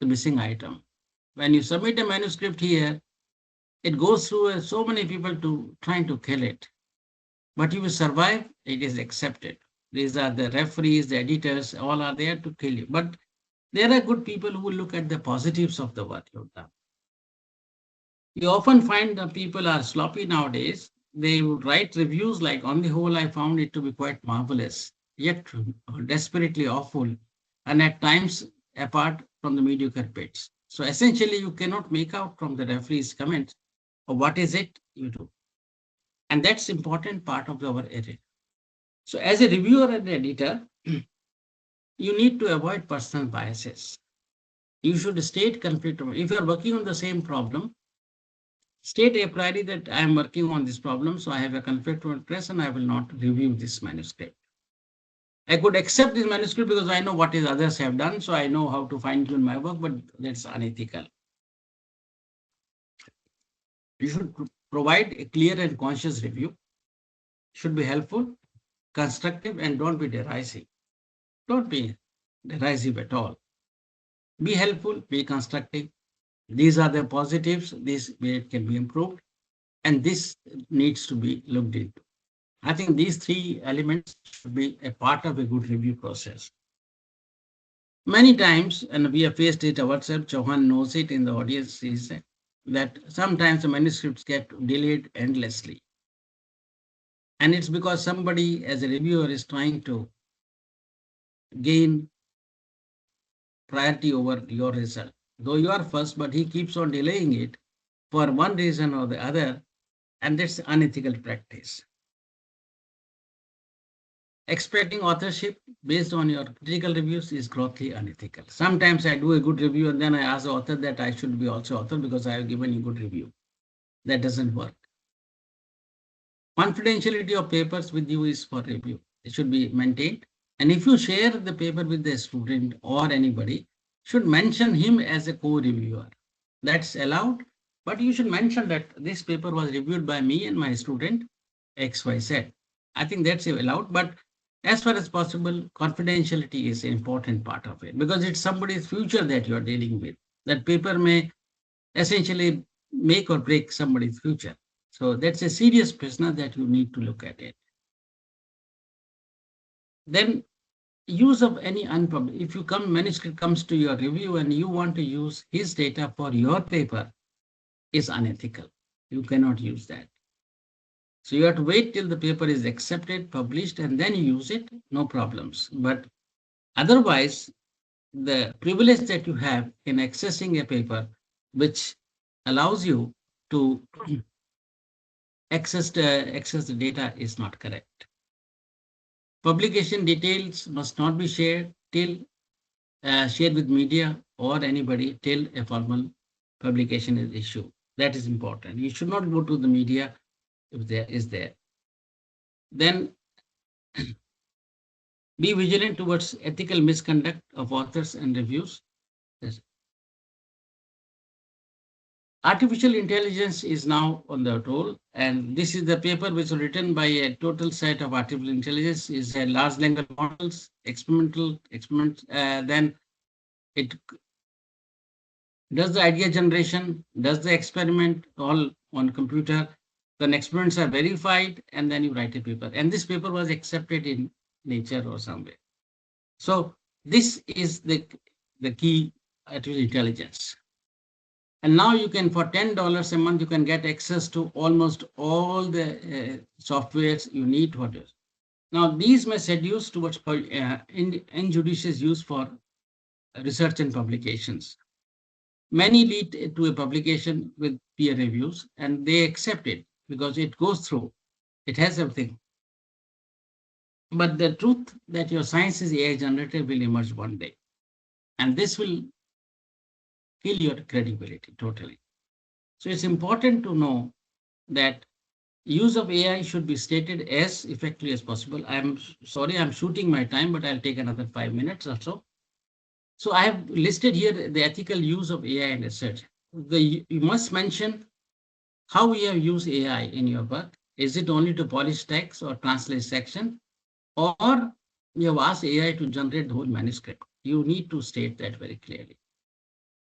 the missing item. When you submit a manuscript here, it goes through so many people trying to kill it. But you will survive, it is accepted. These are the referees, the editors, all are there to kill you. But There are good people who will look at the positives of the work you've done. You often find that people are sloppy nowadays. They would write reviews like, on the whole, I found it to be quite marvelous, yet desperately awful, and at times apart from the mediocre bits. So essentially, you cannot make out from the referee's comments or what is it you do. And that's important part of our edit. So as a reviewer and editor, you need to avoid personal biases. You should state conflict. If you are working on the same problem, state a priori that I am working on this problem, so I have a conflict of interest and I will not review this manuscript. I could accept this manuscript because I know what is others have done, so I know how to fine tune my work, but that's unethical. You should provide a clear and conscious review, should be helpful, constructive, and don't be derisive. Don't be derisive at all. Be helpful, be constructive. These are the positives, this way it can be improved, and this needs to be looked into. I think these three elements should be a part of a good review process. Many times, and we have faced it ourselves, Chauhan knows it in the audience, is that sometimes the manuscripts get delayed endlessly. And it's because somebody as a reviewer is trying to gain priority over your result. Though you are first, but he keeps on delaying it for one reason or the other, and that's unethical practice. Expecting authorship based on your critical reviews is grossly unethical. Sometimes I do a good review and then I ask the author that I should be also author because I have given you good review. That doesn't work. Confidentiality of papers with you is for review. It should be maintained. And if you share the paper with the student or anybody, should mention him as a co-reviewer. That's allowed, but you should mention that this paper was reviewed by me and my student XYZ. I think that's allowed, but as far as possible, confidentiality is an important part of it because it's somebody's future that you're dealing with. That paper may essentially make or break somebody's future. So that's a serious business that you need to look at it. Then use of any unpublished, if you manuscript comes to your review and you want to use his data for your paper, is unethical. You cannot use that. So you have to wait till the paper is accepted, published, and then you use it, no problems. But otherwise, the privilege that you have in accessing a paper, which allows you to access the data, is not correct. Publication details must not be shared shared with media or anybody till a formal publication is issued. That is important. You should not go to the media if there is there. Then be vigilant towards ethical misconduct of authors and reviews. Yes. Artificial intelligence is now on the roll, and this is the paper which was written by a total set of artificial intelligence, is a large language models, experiment, then it does the idea generation, does the experiment all on computer, then experiments are verified, and then you write a paper. And this paper was accepted in Nature or somewhere. So this is the key artificial intelligence. And now you can, for $10 a month, you can get access to almost all the softwares you need for this. Now, these may seduce towards injudicious use for research and publications. Many lead to a publication with peer reviews, and they accept it because it goes through. It has everything. But the truth that your science is AI generated will emerge one day. And this will kill your credibility totally. So it's important to know that use of AI should be stated as effectively as possible. I'm sorry, I'm shooting my time, but I'll take another 5 minutes or so. So I have listed here the ethical use of AI in research. You must mention how you have used AI in your work. Is it only to polish text or translate section? Or you have asked AI to generate the whole manuscript? You need to state that very clearly.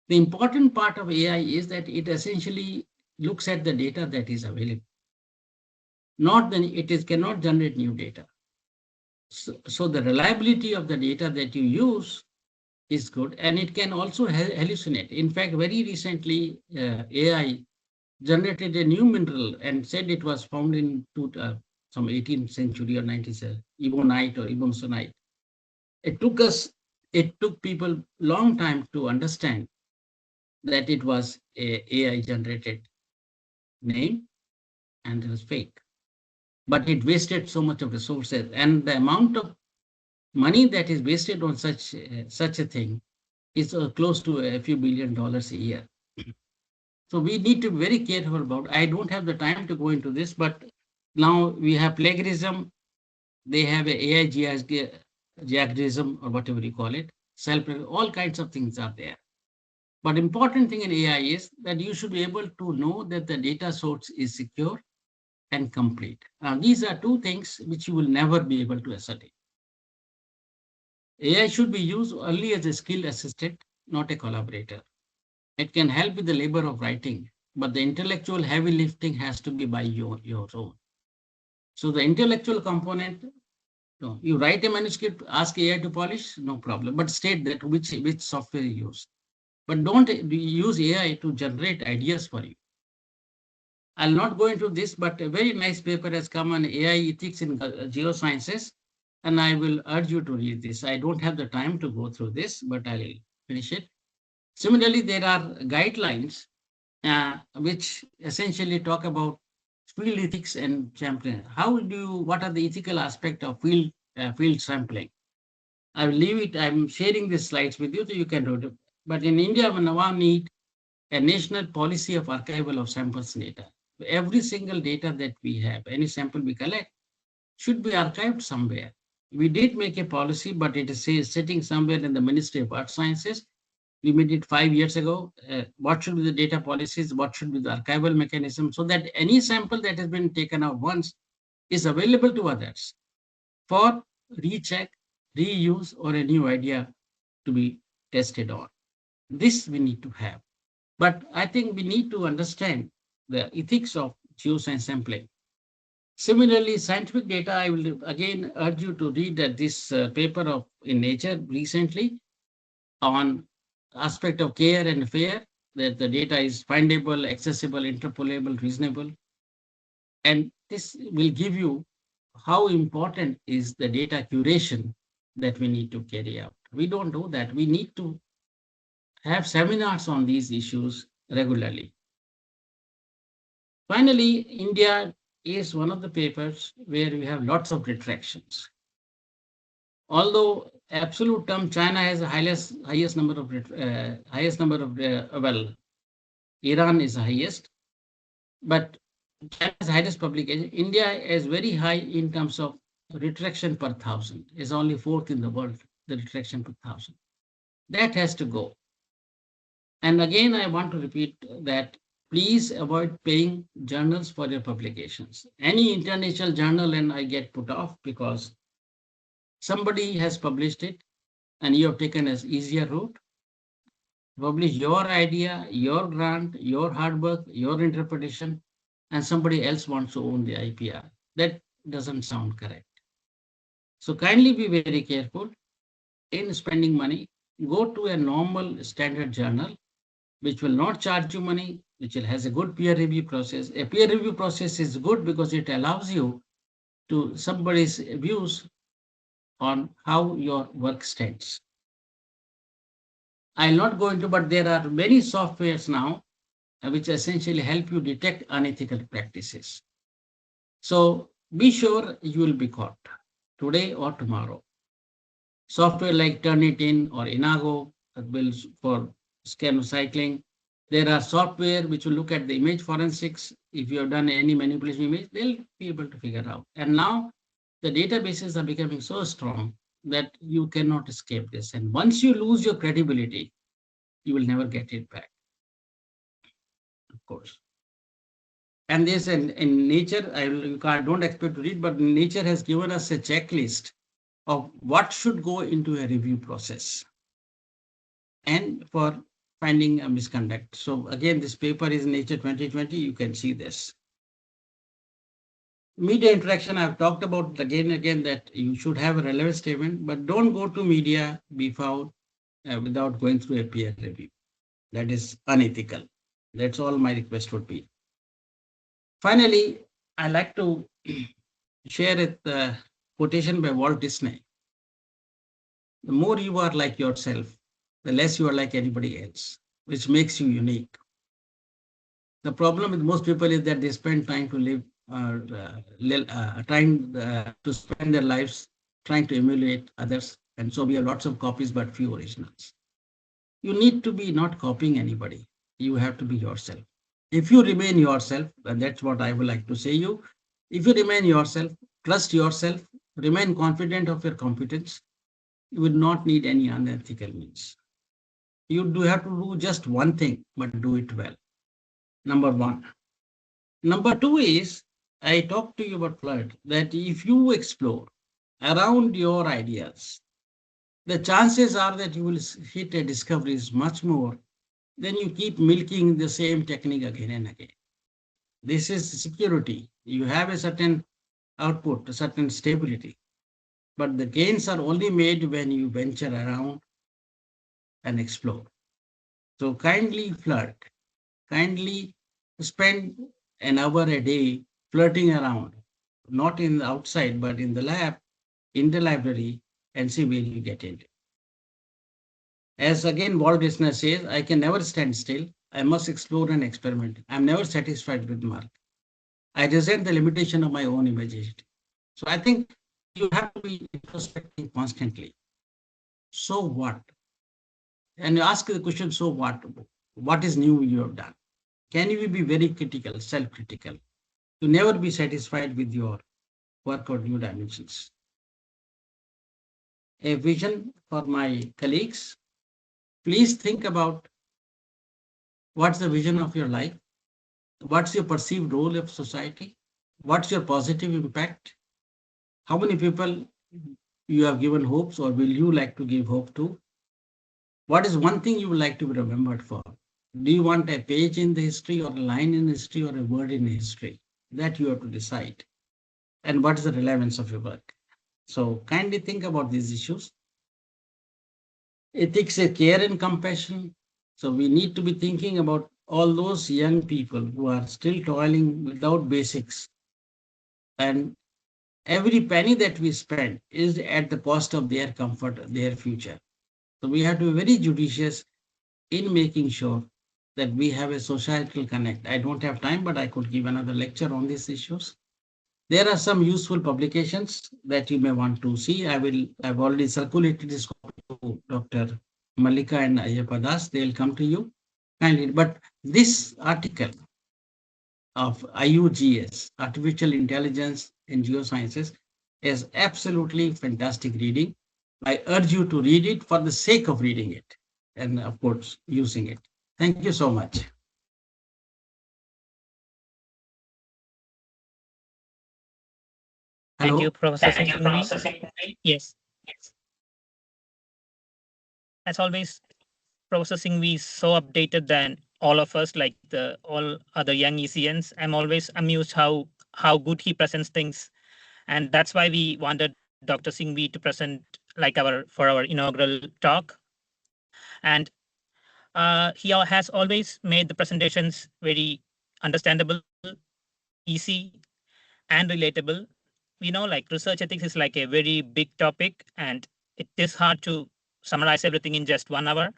The important part of AI is that it essentially looks at the data that is available. Not that it cannot generate new data. So the reliability of the data that you use is good, and it can also hallucinate. In fact, very recently, AI generated a new mineral and said it was found in some 18th century or 19th, ebonite or ebonsonite. It took people long time to understand that it was a AI generated name and it was fake. But it wasted so much of resources, and the amount of money that is wasted on such a thing is close to a few $1 billion a year. So we need to be very careful about. I don't have the time to go into this, but now we have plagiarism. They have a AI plagiarism or whatever you call it. All kinds of things are there. But important thing in AI is that you should be able to know that the data source is secure and complete. Now, these are two things which you will never be able to ascertain. AI should be used only as a skill assistant, not a collaborator. It can help with the labor of writing, but the intellectual heavy lifting has to be by your own. So the intellectual component, no, you write a manuscript, ask AI to polish, no problem, but state that which software you use. But don't use AI to generate ideas for you. I'll not go into this, but a very nice paper has come on AI ethics in geosciences, and I will urge you to read this. I don't have the time to go through this, but I'll finish it. Similarly, there are guidelines which essentially talk about field ethics and sampling. What are the ethical aspects of field sampling? I will leave it. I'm sharing these slides with you so you can do it. But in India, we now need a national policy of archival of samples data. Every single data that we have, any sample we collect, should be archived somewhere. We did make a policy, but it is sitting somewhere in the Ministry of Earth Sciences. We made it 5 years ago. What should be the data policies? What should be the archival mechanism so that any sample that has been taken out once is available to others for recheck, reuse, or a new idea to be tested on. This we need to have. But I think we need to understand the ethics of geoscience sampling. Similarly, scientific data, I will again urge you to read that this paper in Nature recently on aspect of care and fair, that the data is findable, accessible, interpolable, reasonable. And this will give you how important is the data curation that we need to carry out. We don't do that. We need to have seminars on these issues regularly. Finally, India is one of the papers where we have lots of retractions. Although absolute term, China has the highest number of Iran is the highest, but China has the highest publication. India is very high in terms of retraction per 1,000. Is only 4th in the world, the retraction per 1,000. That has to go. And again, I want to repeat that please avoid paying journals for your publications. Any international journal and I get put off because somebody has published it and you have taken as easier route. Publish your idea, your grant, your hard work, your interpretation, and somebody else wants to own the IPR. That doesn't sound correct. So kindly be very careful in spending money. Go to a normal standard journal which will not charge you money, which has a good peer review process. A peer review process is good because it allows you to somebody's views on how your work stands. I'll not go into, but there are many softwares now which essentially help you detect unethical practices. So be sure you will be caught today or tomorrow. Software like Turnitin or Inago will for scan cycling. There are software which will look at the image forensics. If you have done any manipulation image, they'll be able to figure out. And now the databases are becoming so strong that you cannot escape this. And once you lose your credibility, you will never get it back, of course. And this in Nature, I don't expect to read, but Nature has given us a checklist of what should go into a review process and for finding a misconduct. So again, this paper is Nature 2020. You can see this. Media interaction, I've talked about again and again that you should have a relevant statement, but don't go to media without going through a peer review. That is unethical. That's all my request would be. Finally, I like to share a quotation by Walt Disney. The more you are like yourself, the less you are like anybody else, which makes you unique. The problem with most people is that they spend time to live, trying to spend their lives trying to emulate others. And so we have lots of copies, but few originals. You need to be not copying anybody. You have to be yourself. If you remain yourself, and that's what I would like to say you, if you remain yourself, trust yourself, remain confident of your competence, you will not need any unethical means. You do have to do just one thing, but do it well. Number one. Number two is, I talked to you about flood, that if you explore around your ideas, the chances are that you will hit a discoveries much more than you keep milking the same technique again and again. This is security. You have a certain output, a certain stability, but the gains are only made when you venture around and explore. So kindly flirt, kindly spend an hour a day flirting around, not in the outside, but in the lab, in the library, and see where you get into. As again, Walt Disney says, I can never stand still. I must explore and experiment. I'm never satisfied with mark. I resent the limitation of my own imagination. So I think you have to be introspecting constantly. So what? And you ask the question, so what? What is new you have done? Can you be very critical, self-critical? To never be satisfied with your work or new dimensions. A vision for my colleagues. Please think about what's the vision of your life? What's your perceived role of society? What's your positive impact? How many people you have given hopes or will you like to give hope to? What is one thing you would like to be remembered for? Do you want a page in the history or a line in history or a word in history? That you have to decide. And what is the relevance of your work? So kindly think about these issues. Ethics, care and compassion. So we need to be thinking about all those young people who are still toiling without basics. And every penny that we spend is at the cost of their comfort, their future. So we have to be very judicious in making sure that we have a societal connect. I don't have time, but I could give another lecture on these issues. There are some useful publications that you may want to see. I've already circulated this copy to Dr. Malika and Ayyappa Das. They'll come to you kindly. But this article of IUGS, Artificial Intelligence in Geosciences, is absolutely fantastic reading. I urge you to read it for the sake of reading it and, of course, using it. Thank you so much. Thank Hello? you, Professor Singhvi. Yes, as always, Professor Singhvi is so updated than all of us, like the all other young ECNs. I'm always amused how good he presents things, and that's why we wanted Dr. Singhvi to present like our inaugural talk. And he has always made the presentations very understandable, easy, and relatable. We know like research ethics is like a very big topic, and it is hard to summarize everything in just 1 hour.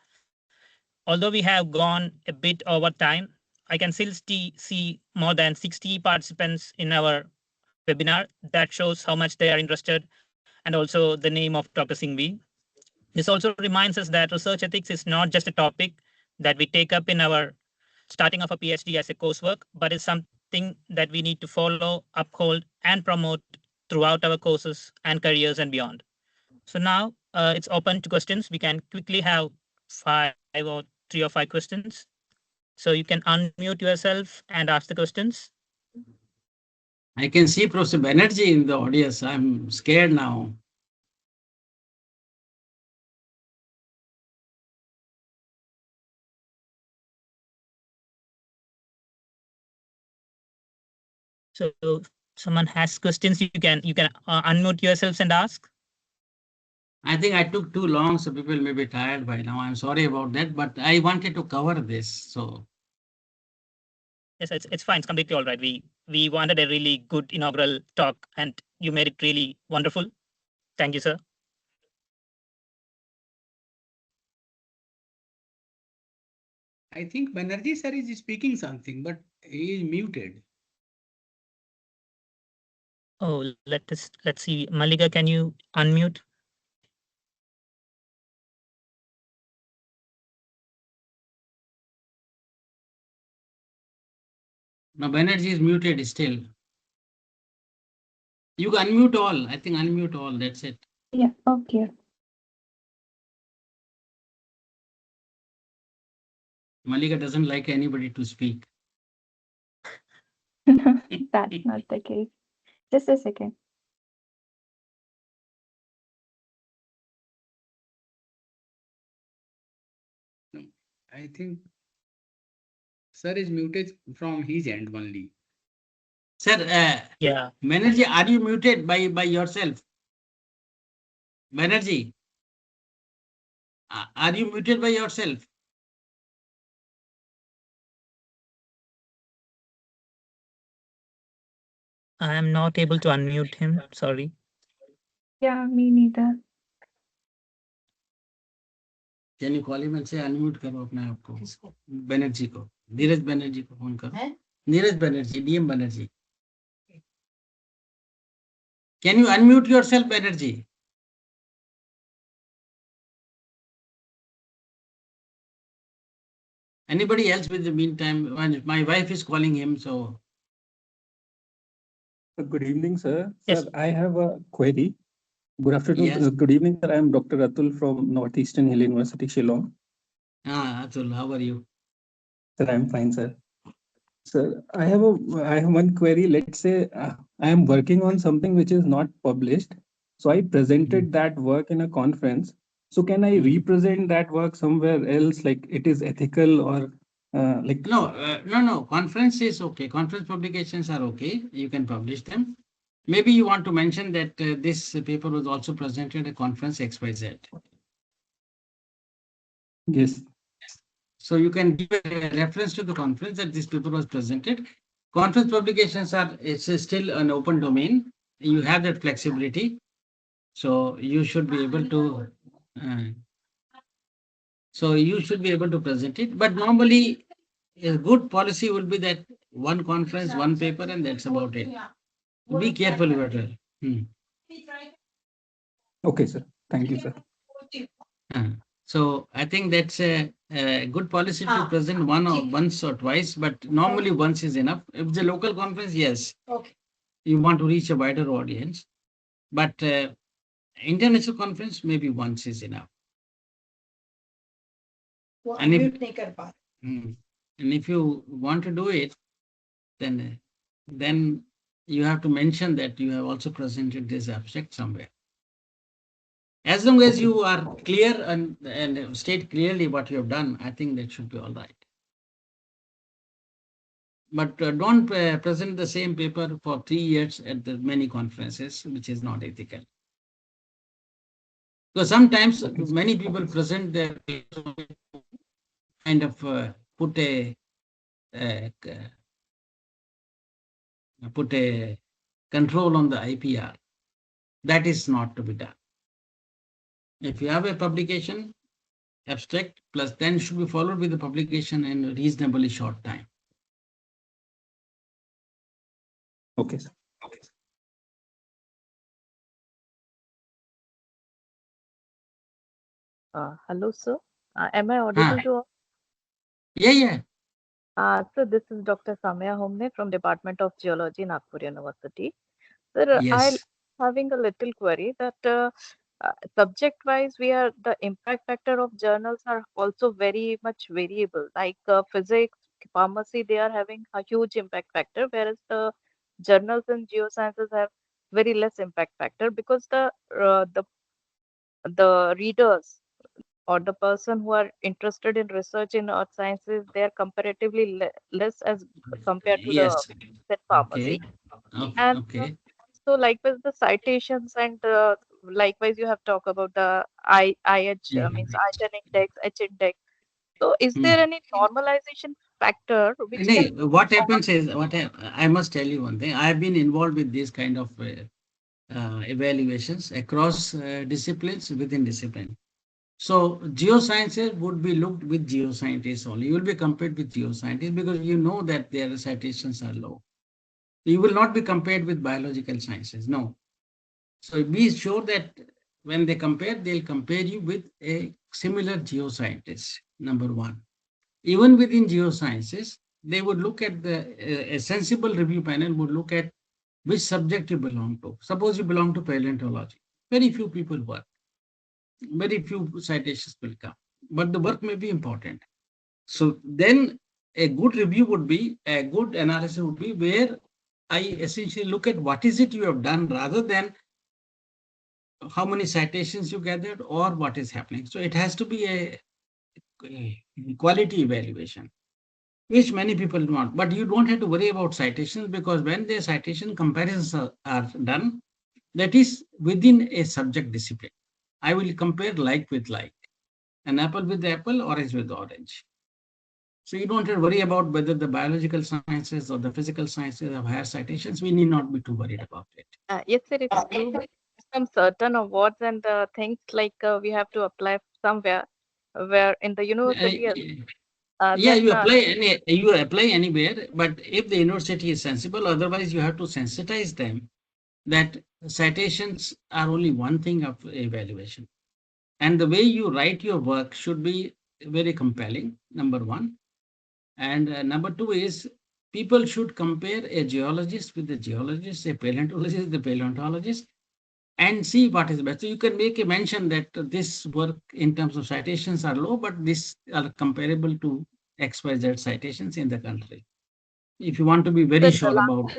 Although we have gone a bit over time, I can still see more than 60 participants in our webinar. That shows how much they are interested, and also the name of Dr. Singhvi. This also reminds us that research ethics is not just a topic that we take up in our starting of a PhD as a coursework, but it's something that we need to follow, uphold, and promote throughout our courses and careers and beyond. So now it's open to questions. We can quickly have 3 or 5 questions. So you can unmute yourself and ask the questions. I can see Professor Banerjee in the audience. I'm scared now. So if someone has questions, you can unmute yourselves and ask. I think I took too long, so people may be tired by now. I'm sorry about that, but I wanted to cover this. So Yes, it's fine. It's completely all right. We wanted a really good inaugural talk, and you made it really wonderful. Thank you, sir. I think Banerjee sir is speaking something, but he is muted. Oh, let's see. Malika, can you unmute? now Banerjee is muted still. You can unmute all. I think unmute all. That's it. Yeah, okay. Malika doesn't like anybody to speak. That's not the case. Just a second. No, I think sir is muted from his end only. Sir, Yeah. Banerjee, are you muted by yourself? Banerjee, are you muted by yourself? I am not able to unmute him. Sorry. Yeah, me neither. Can you call him and say unmute करो अपने आप को? Banerjee को, Neeraj Banerjee को phone करो. Neeraj Banerjee, DM Banerjee. Can you unmute yourself, Banerjee? Anybody else with the meantime? My wife is calling him, so. Good evening, sir. Yes. Sir, I have a query. Good afternoon. Yes. Good evening, sir. I am Dr. Atul from Northeastern Hill University, Shillong. Atul, how are you? Sir, I am fine, sir. Sir, I have one query. Let's say I am working on something which is not published. So I presented that work in a conference. So can I represent that work somewhere else, like it is ethical or like? No. Conference is okay. Conference publications are okay. You can publish them. Maybe you want to mention that this paper was also presented at conference XYZ. Yes. So you can give a reference to the conference that this paper was presented. Conference publications it's still an open domain. You have that flexibility. So you should be able to. Present it. But normally, a good policy will be that one conference, one paper, and that's about it. Be careful about it. Okay, sir. Thank you, sir. So I think that's a good policy to present once or twice, but normally once is enough. If it's a local conference, yes. Okay. You want to reach a wider audience, but international conference, maybe once is enough. And if you want to do it, then you have to mention that you have also presented this abstract somewhere. As long as you are clear and state clearly what you have done, I think that should be all right. But don't present the same paper for 3 years at the many conferences, which is not ethical. Because sometimes many people present their kind of put a control on the IPR. That is not to be done. If you have a publication, abstract plus then should be followed with the publication in a reasonably short time. Okay, sir. Okay. Hello, sir. Am I audible to all? Yeah. So this is Dr. Samya Homne from Department of Geology, Nagpur University. Sir, Yes. I'm having a little query that subject-wise, the impact factor of journals are also very much variable. Like physics, pharmacy, they are having a huge impact factor, whereas the journals in geosciences have very less impact factor because the readers or the person who are interested in research in earth sciences, they are comparatively less as compared to the pharmacy. Okay. And Okay. so likewise the citations and likewise you have talked about the IH means item index, H index. So is there any normalization factor which can be What happens is, I must tell you one thing. I have been involved with these kind of evaluations across disciplines within discipline. So geosciences would be looked with geoscientists only. You will be compared with geoscientists because you know that their citations are low. You will not be compared with biological sciences. No. So be sure that when they compare, they'll compare you with a similar geoscientist, number one. Even within geosciences, they would look at a sensible review panel would look at which subject you belong to. Suppose you belong to paleontology. Very few people work. Very few citations will come. But the work may be important. So then a good review would be, a good analysis would be where I essentially look at what is it you have done rather than how many citations you gathered or what is happening. So it has to be a quality evaluation, which many people want. But you don't have to worry about citations because when the citation comparisons are done, that is within a subject discipline. I will compare like with like, an apple with apple, orange with orange. So you don't have to worry about whether the biological sciences or the physical sciences have higher citations. We need not be too worried about it. yes, sir, it's true. But some certain awards and things like we have to apply somewhere where in the university, Yeah, then you apply anywhere, but if the university is sensible, otherwise you have to sensitize them that citations are only one thing of evaluation. And the way you write your work should be very compelling, number one. And number two is people should compare a geologist with a geologist, a paleontologist with a paleontologist, and see what is best. So you can make a mention that this work in terms of citations are low, but these are comparable to XYZ citations in the country. If you want to be very but sure about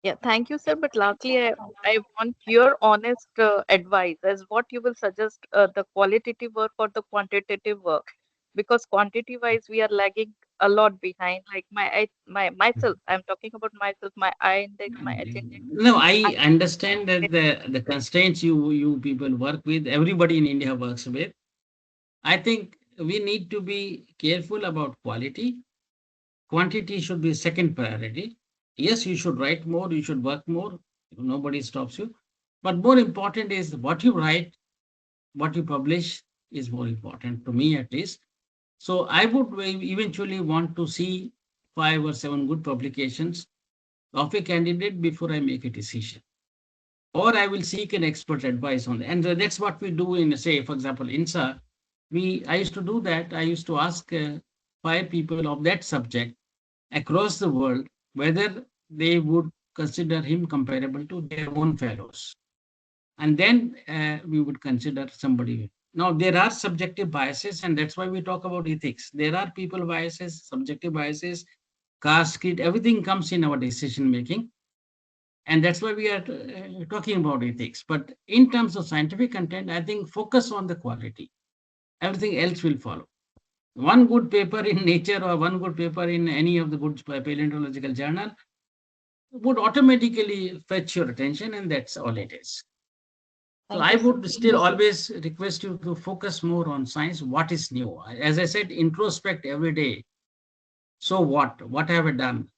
yeah, thank you, sir. But lastly, I want your honest advice as what you will suggest the qualitative work or the quantitative work, because quantity wise we are lagging a lot behind. Like myself, I'm talking about myself, my I index, my H index. no, I I understand that the constraints you people work with, everybody in India works with. I think we need to be careful about quality. Quantity should be second priority. Yes, you should write more, you should work more. Nobody stops you. But more important is what you write, what you publish is more important to me at least. So I would eventually want to see 5 or 7 good publications of a candidate before I make a decision. Or I will seek an expert advice on that. And that's what we do in, say, for example, INSA. I used to do that. I used to ask 5 people of that subject across the world whether they would consider him comparable to their own fellows. And then we would consider somebody. Now, there are subjective biases, and that's why we talk about ethics. There are people biases, subjective biases, caste, creed, everything comes in our decision making. And that's why we are talking about ethics. But in terms of scientific content, I think focus on the quality. Everything else will follow. One good paper in Nature or one good paper in any of the good paleontological journal would automatically fetch your attention, and that's all it is. So thank I you, sir. would still always request you to focus more on science, what is new. As I said, introspect every day. So what have I done?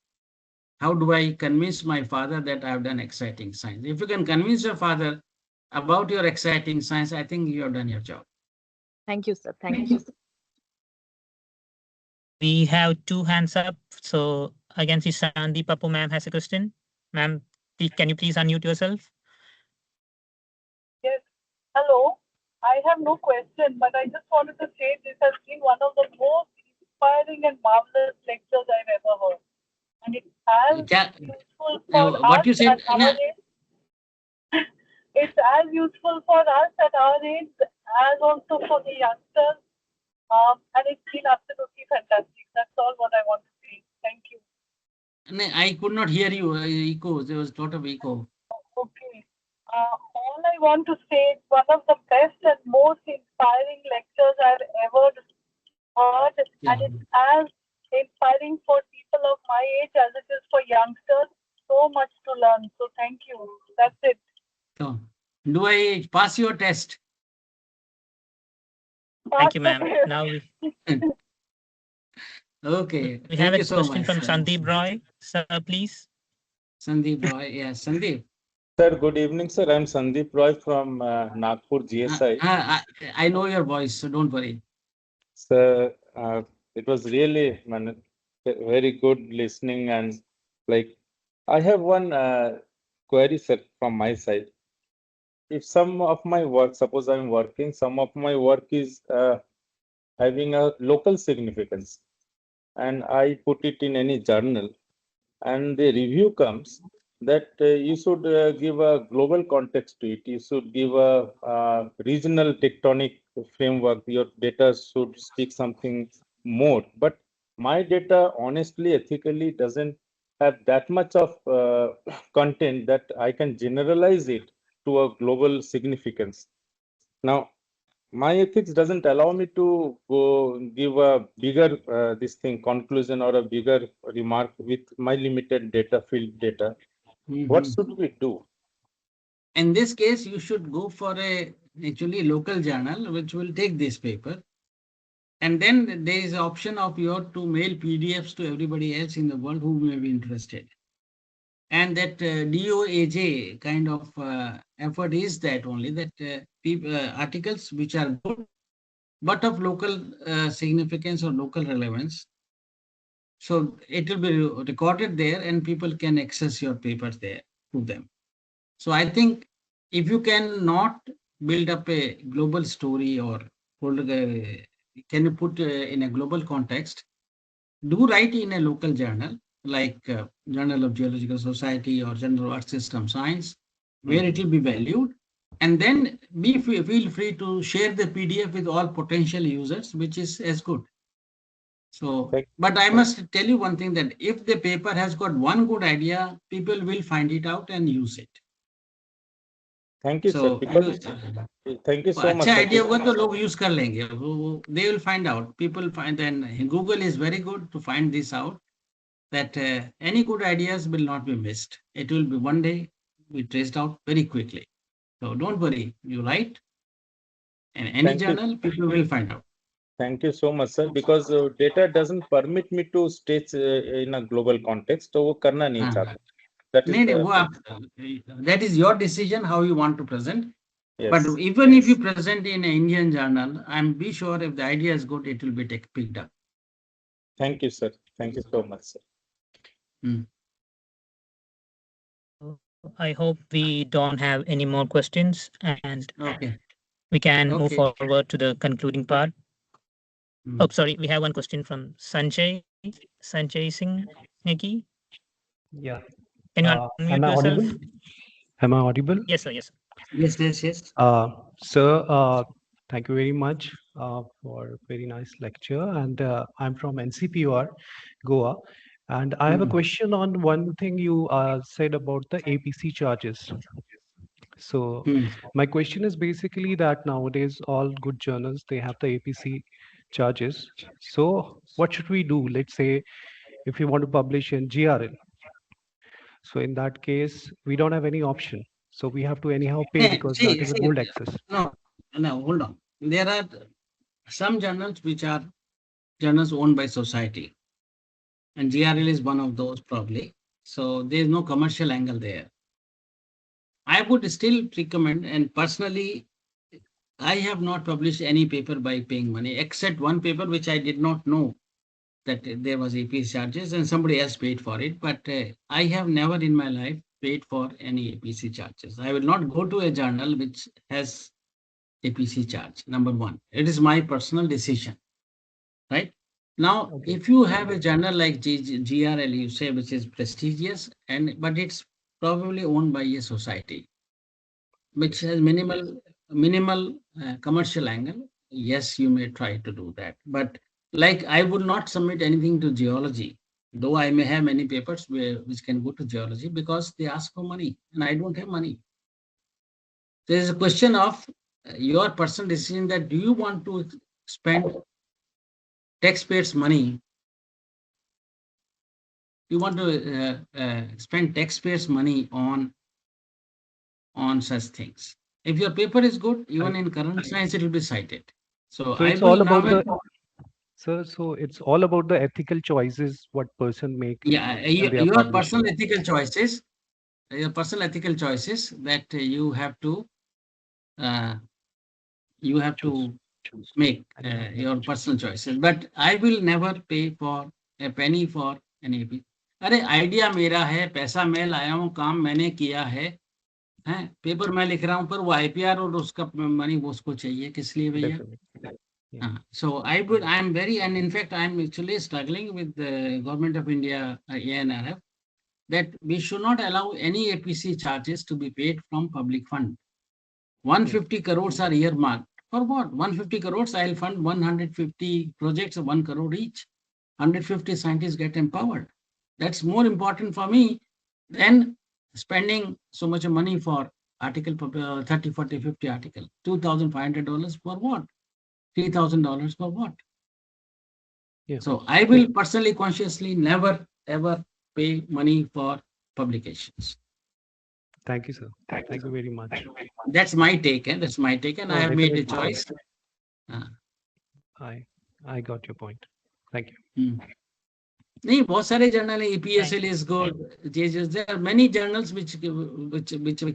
How do I convince my father that I've done exciting science? If you can convince your father about your exciting science, I think you have done your job. Thank you, sir. Thank you. We have 2 hands up. So I can see Shandy Papu ma'am has a question. Ma'am, can you please unmute yourself? Yes. Hello. I have no question, but I just wanted to say this has been one of the most inspiring and marvelous lectures I've ever heard. And it's as useful for What us you said, at our age. It's as useful for us at our age as also for the youngsters. And it's been absolutely fantastic. That's all what I want to say. Thank you. I could not hear you. Echo. There was a lot of echo. Okay. All I want to say is one of the best and most inspiring lectures I've ever heard, and it's as inspiring for people of my age as it is for youngsters. So much to learn. So thank you. That's it. Oh, Do I pass your test? Thank you, ma'am. Now Okay, we have thank a you so question much. from Sandeep Roy. Sir, please. Sandeep Roy, yes, Sandeep. Sir, good evening, sir. I'm Sandeep Roy from Nagpur GSI. I know your voice, so don't worry. Sir, it was really very good listening, and like I have one query, sir, from my side. If some of my work, suppose I'm working, some of my work is having a local significance, and I put it in any journal, and the review comes that you should give a global context to it. You should give a regional tectonic framework. Your data should speak something more. But my data, honestly, ethically, doesn't have that much of content that I can generalize it to a global significance. Now, my ethics doesn't allow me to go give a bigger this thing conclusion or a bigger remark with my limited data field data. What should we do? In this case, you should go for a actually local journal which will take this paper. And then there is an option of your to mail PDFs to everybody else in the world who may be interested. And that DOAJ kind of effort is that only that articles which are good, but of local significance or local relevance. So it will be recorded there and people can access your papers there to them. So I think if you cannot build up a global story or can you put in a global context, do write in a local journal like Journal of Geological Society or Journal of Earth System Science, where it will be valued. And then feel free to share the PDF with all potential users, which is as good. So, but I must tell you one thing that if the paper has got one good idea, people will find it out and use it. Thank you, So, sir. Because, thank you so much, अच्छा sir. Idea होगा तो लोग use कर लेंगे. They will find out. People find, then Google is very good to find this out, that any good ideas will not be missed. It will be one day be traced out very quickly. So don't worry, you write in any journal, people will find out. Thank you so much, sir. Because data doesn't permit me to stay in a global context. तो वो करना नहीं चाहता. That is your decision how you want to present. Yes. But even if you present in an Indian journal, I'm be sure if the idea is good, it will be picked up. Thank you, sir. Thank you so much, sir. I hope we don't have any more questions and we can move forward to the concluding part. Oh, sorry, we have one question from Sanjay Singh Neki. Yeah. Can you unmute yourself? Am I audible? Yes, sir. Yes. Yes. Sir, thank you very much for a very nice lecture. And I'm from NCPUR, Goa. And I have a question on one thing you said about the APC charges. So my question is basically that nowadays all good journals, they have the APC charges. So what should we do? Let's say if you want to publish in GRL. So in that case, we don't have any option. So we have to anyhow pay because that is a gold access. No, hold on. There are some journals which are journals owned by society. And GRL is one of those probably. So there is no commercial angle there. I would still recommend, and personally, I have not published any paper by paying money, except one paper which I did not know that there was APC charges and somebody else paid for it. But I have never in my life paid for any APC charges. I will not go to a journal which has APC charge, number one. It is my personal decision, right? Now, if you have a journal like GRL, you say, which is prestigious, but it's probably owned by a society, which has minimal commercial angle, yes, you may try to do that. But like I would not submit anything to geology, though I may have many papers which can go to geology because they ask for money and I don't have money. There is a question of your personal decision that do you want to spend taxpayers' money? You want to spend taxpayers' money on such things. If your paper is good, even in current science, it will be cited. So So I it's will all about never, the sir. So it's all about the ethical choices what person make yeah, when they are your personal publishing. ethical choices, that uh, you have Choose, to choose, make and you have your to choose. personal choices. But I will never pay for a penny for an AP. अरे idea मेरा है, पैसा मैं लाया हूँ, काम मैंने किया है, पेपर मैं लिख रहा हूँ, पर वो आईपीआर और उसका मनी वो उसको चाहिए, किस लिए भैया? Definitely. Yeah. So I am very, and in fact, I am actually struggling with the Government of India, ANRF, that we should not allow any APC charges to be paid from public fund. 150 crores are earmarked. For what? 150 crores, I'll fund 150 projects of 1 crore each. 150 scientists get empowered. That's more important for me than spending so much money for article, 30, 40, 50 article. $2,500 for what? $3,000 for what? Yeah. So I will personally, consciously never, ever pay money for publications. Thank you, sir. Thank you very much. That's my take, and that's my take, and I have made a Definitely, choice. I got your point. Thank you. नहीं, बहुत सारे journal है. EPSL is good. There are many journals which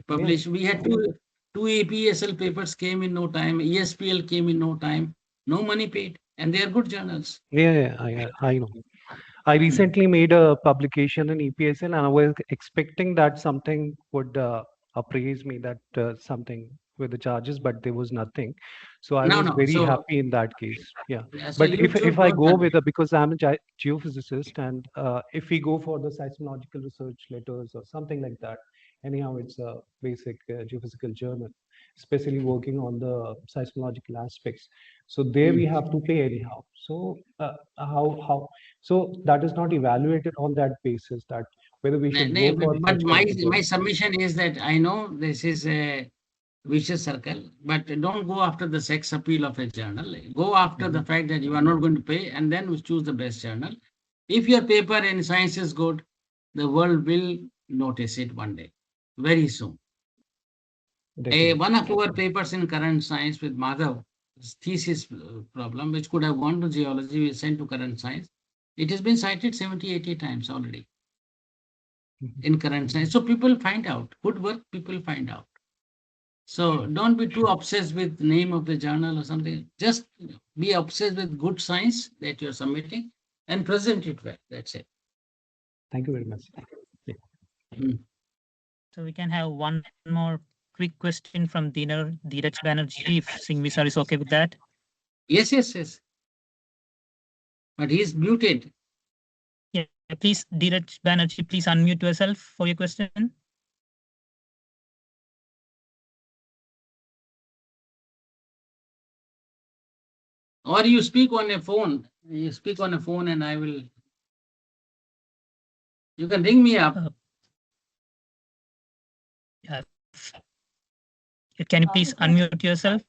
publish. We had two EPSL papers came in no time. ESPL came in no time. No money paid, and they are good journals. Yeah, I know. I recently made a publication in EPSL, and I was expecting that something would appraise me, that something with the charges, but there was nothing. So I was very happy in that case. Yeah. So But if I go with because I'm a geophysicist, and if we go for the seismological research letters or something like that, anyhow, it's a basic geophysical journal, especially working on the seismological aspects. So there we have to pay anyhow. So how? So that is not evaluated on that basis, that whether we should go for but such kind of a my journal. submission is that I know this is a vicious circle, but don't go after the sex appeal of a journal. Go after the fact that you are not going to pay, and then choose the best journal. If your paper in science is good, the world will notice it one day, very soon. One of our papers in current science with Madhav, thesis problem, which could have gone to geology, we sent to current science. It has been cited 70, 80 times already in current science. So people find out. Good work, people find out. So don't be too obsessed with the name of the journal or something. Just be obsessed with good science that you're submitting and present it well. That's it. Thank you very much. So we can have one more quick question from Dheeraj Banerjee, if Singhvi sir is okay with that. Yes. But he's muted. Yeah, please, Dheeraj Banerjee, please unmute yourself for your question. Or you speak on a phone. You speak on a phone and I will. You can ring me up. Yeah. Can you please unmute yourself?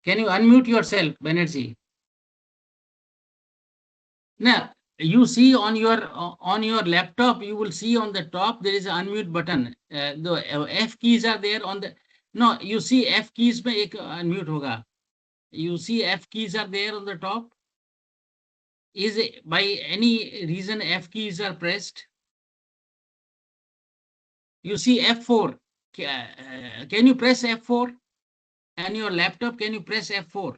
Can you unmute yourself, Banerjee? Now, you see on your laptop, you will see on the top there is an unmute button. The F keys are there on the. No, you see F keys में एक unmute होगा. You see F keys are there on the top. Is it, by any reason F keys are pressed? You see F4. Can you press F4? And your laptop, can you press F4?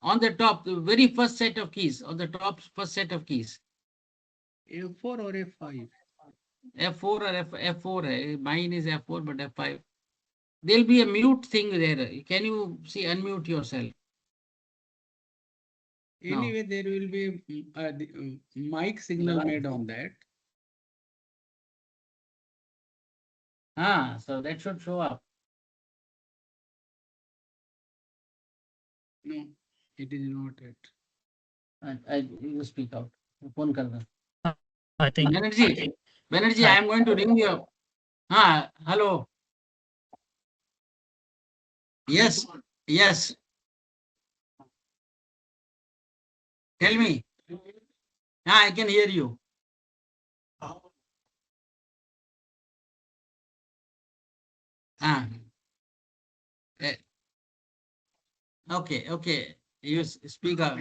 On the top, the very first set of keys, on the top first set of keys. F4 or F5? F4 or F4. Mine is F4, but F5. There'll be a mute thing there. Can you see unmute yourself? Anyway, there will be mic signal made on that. So that should show up. No, it is not it. You speak out. Phone kar do. I think. Banerjee, I am going to ring you. Hello. Yes. Tell me. I can hear you. Okay. You speak up.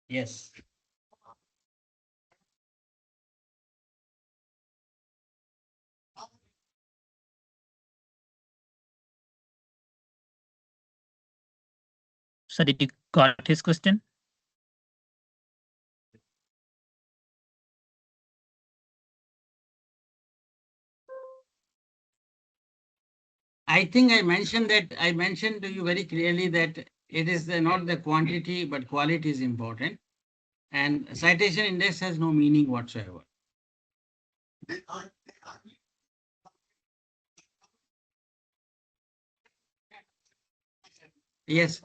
Yes. So did you got his question? I think I mentioned to you very clearly that it is not the quantity, but quality is important. And citation index has no meaning whatsoever. Yes.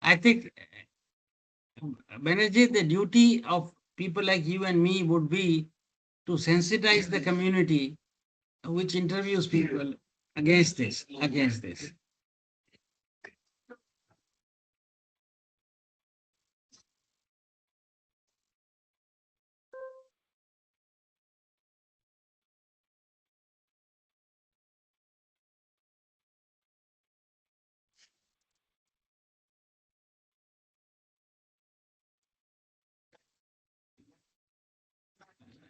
I think, Banerjee, the duty of people like you and me would be to sensitize the community which interviews people against this.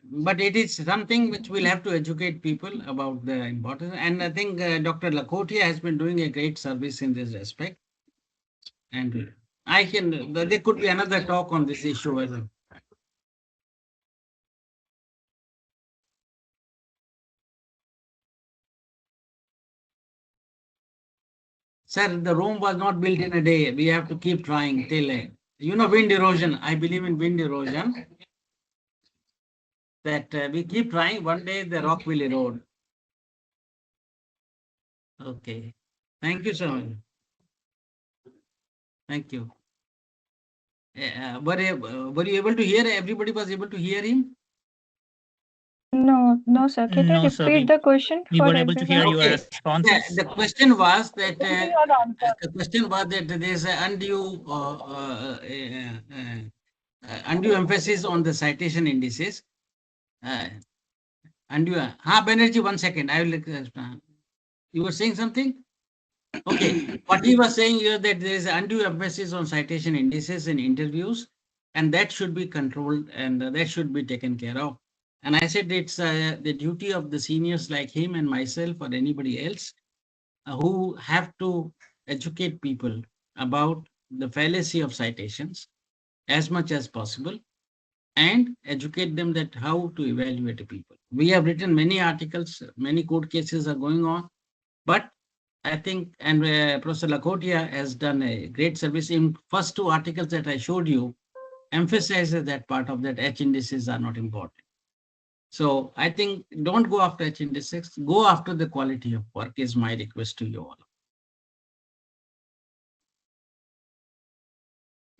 But it is something which we'll have to educate people about the importance. And I think Dr. Lakhotia has been doing a great service in this respect. And there could be another talk on this issue as well. Sir, the Rome was not built in a day. We have to keep trying till, wind erosion. I believe in wind erosion. That we keep trying. One day the rock will erode. Okay. Thank you so much. Thank you. Were you able to hear? Everybody was able to hear him? No, sir. Can you No, sir. repeat the question We for were able to hear everyone? your responses. The question was that there is an undue emphasis on the citation indices. Banerjee, 1 second. I will. You were saying something? Okay. What he was saying is that there is undue emphasis on citation indices in interviews, and that should be controlled and that should be taken care of. And I said it's the duty of the seniors like him and myself or anybody else who have to educate people about the fallacy of citations as much as possible and educate them that how to evaluate people. We have written many articles, many court cases are going on, but I think, and Professor Lakhotia has done a great service in first 2 articles that I showed you, emphasizes that part of that H indices are not important. So I think don't go after H indices, go after the quality of work is my request to you all.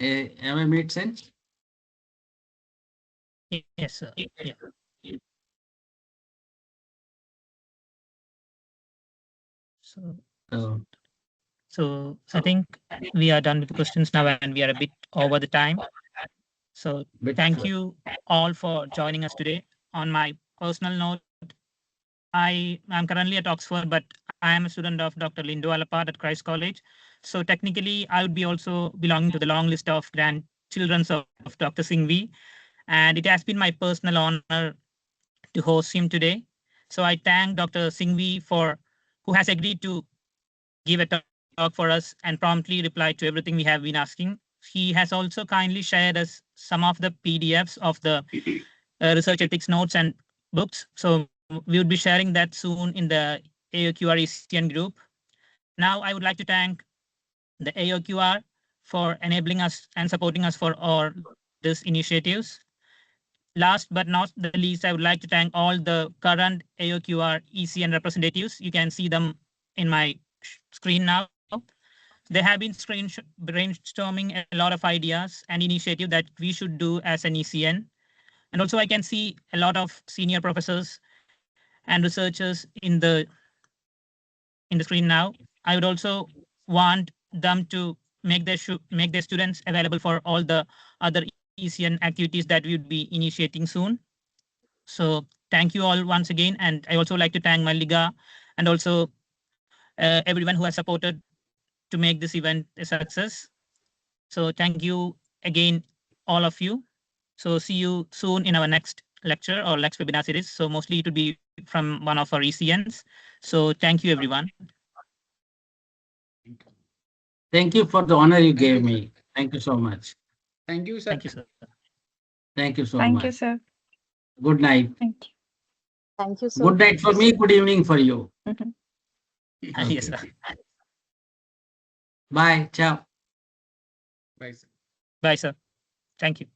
Have I made sense? Yes, sir. Yeah. So I think we are done with the questions now, and we are a bit over the time. So thank you all for joining us today. On my personal note, I am currently at Oxford, but I am a student of Dr. Lindo Alapad at Christ College. So technically, I would be also belonging to the long list of grandchildren of Dr. Singhvi. And it has been my personal honor to host him today. So I thank Dr. Singhvi who has agreed to give a talk for us and promptly replied to everything we have been asking. He has also kindly shared us some of the PDFs of the research ethics notes and books. So we would be sharing that soon in the AOQR ECN group. Now I would like to thank the AOQR for enabling us and supporting us for all these initiatives. Last but not the least, I would like to thank all the current AOQR ECN representatives. You can see them in my screen now. They have been brainstorming a lot of ideas and initiative that we should do as an ECN. And also I can see a lot of senior professors and researchers in the screen now. I would also want them to make their students available for all the other ECN activities that we would be initiating soon. So thank you all once again. And I also like to thank Mallika and also everyone who has supported to make this event a success. So thank you again, all of you. So see you soon in our next lecture or next webinar series. So mostly it will be from one of our ECNs. So thank you, everyone. Thank you for the honor you gave me. Thank you so much. Thank you, sir. Thank you, sir. Thank you so Thank much. you, sir. Good night. Thank you. Thank you, sir. Good night for me. Good evening for you. Yes, sir. Bye. Ciao. Bye, sir. Bye, sir. Thank you.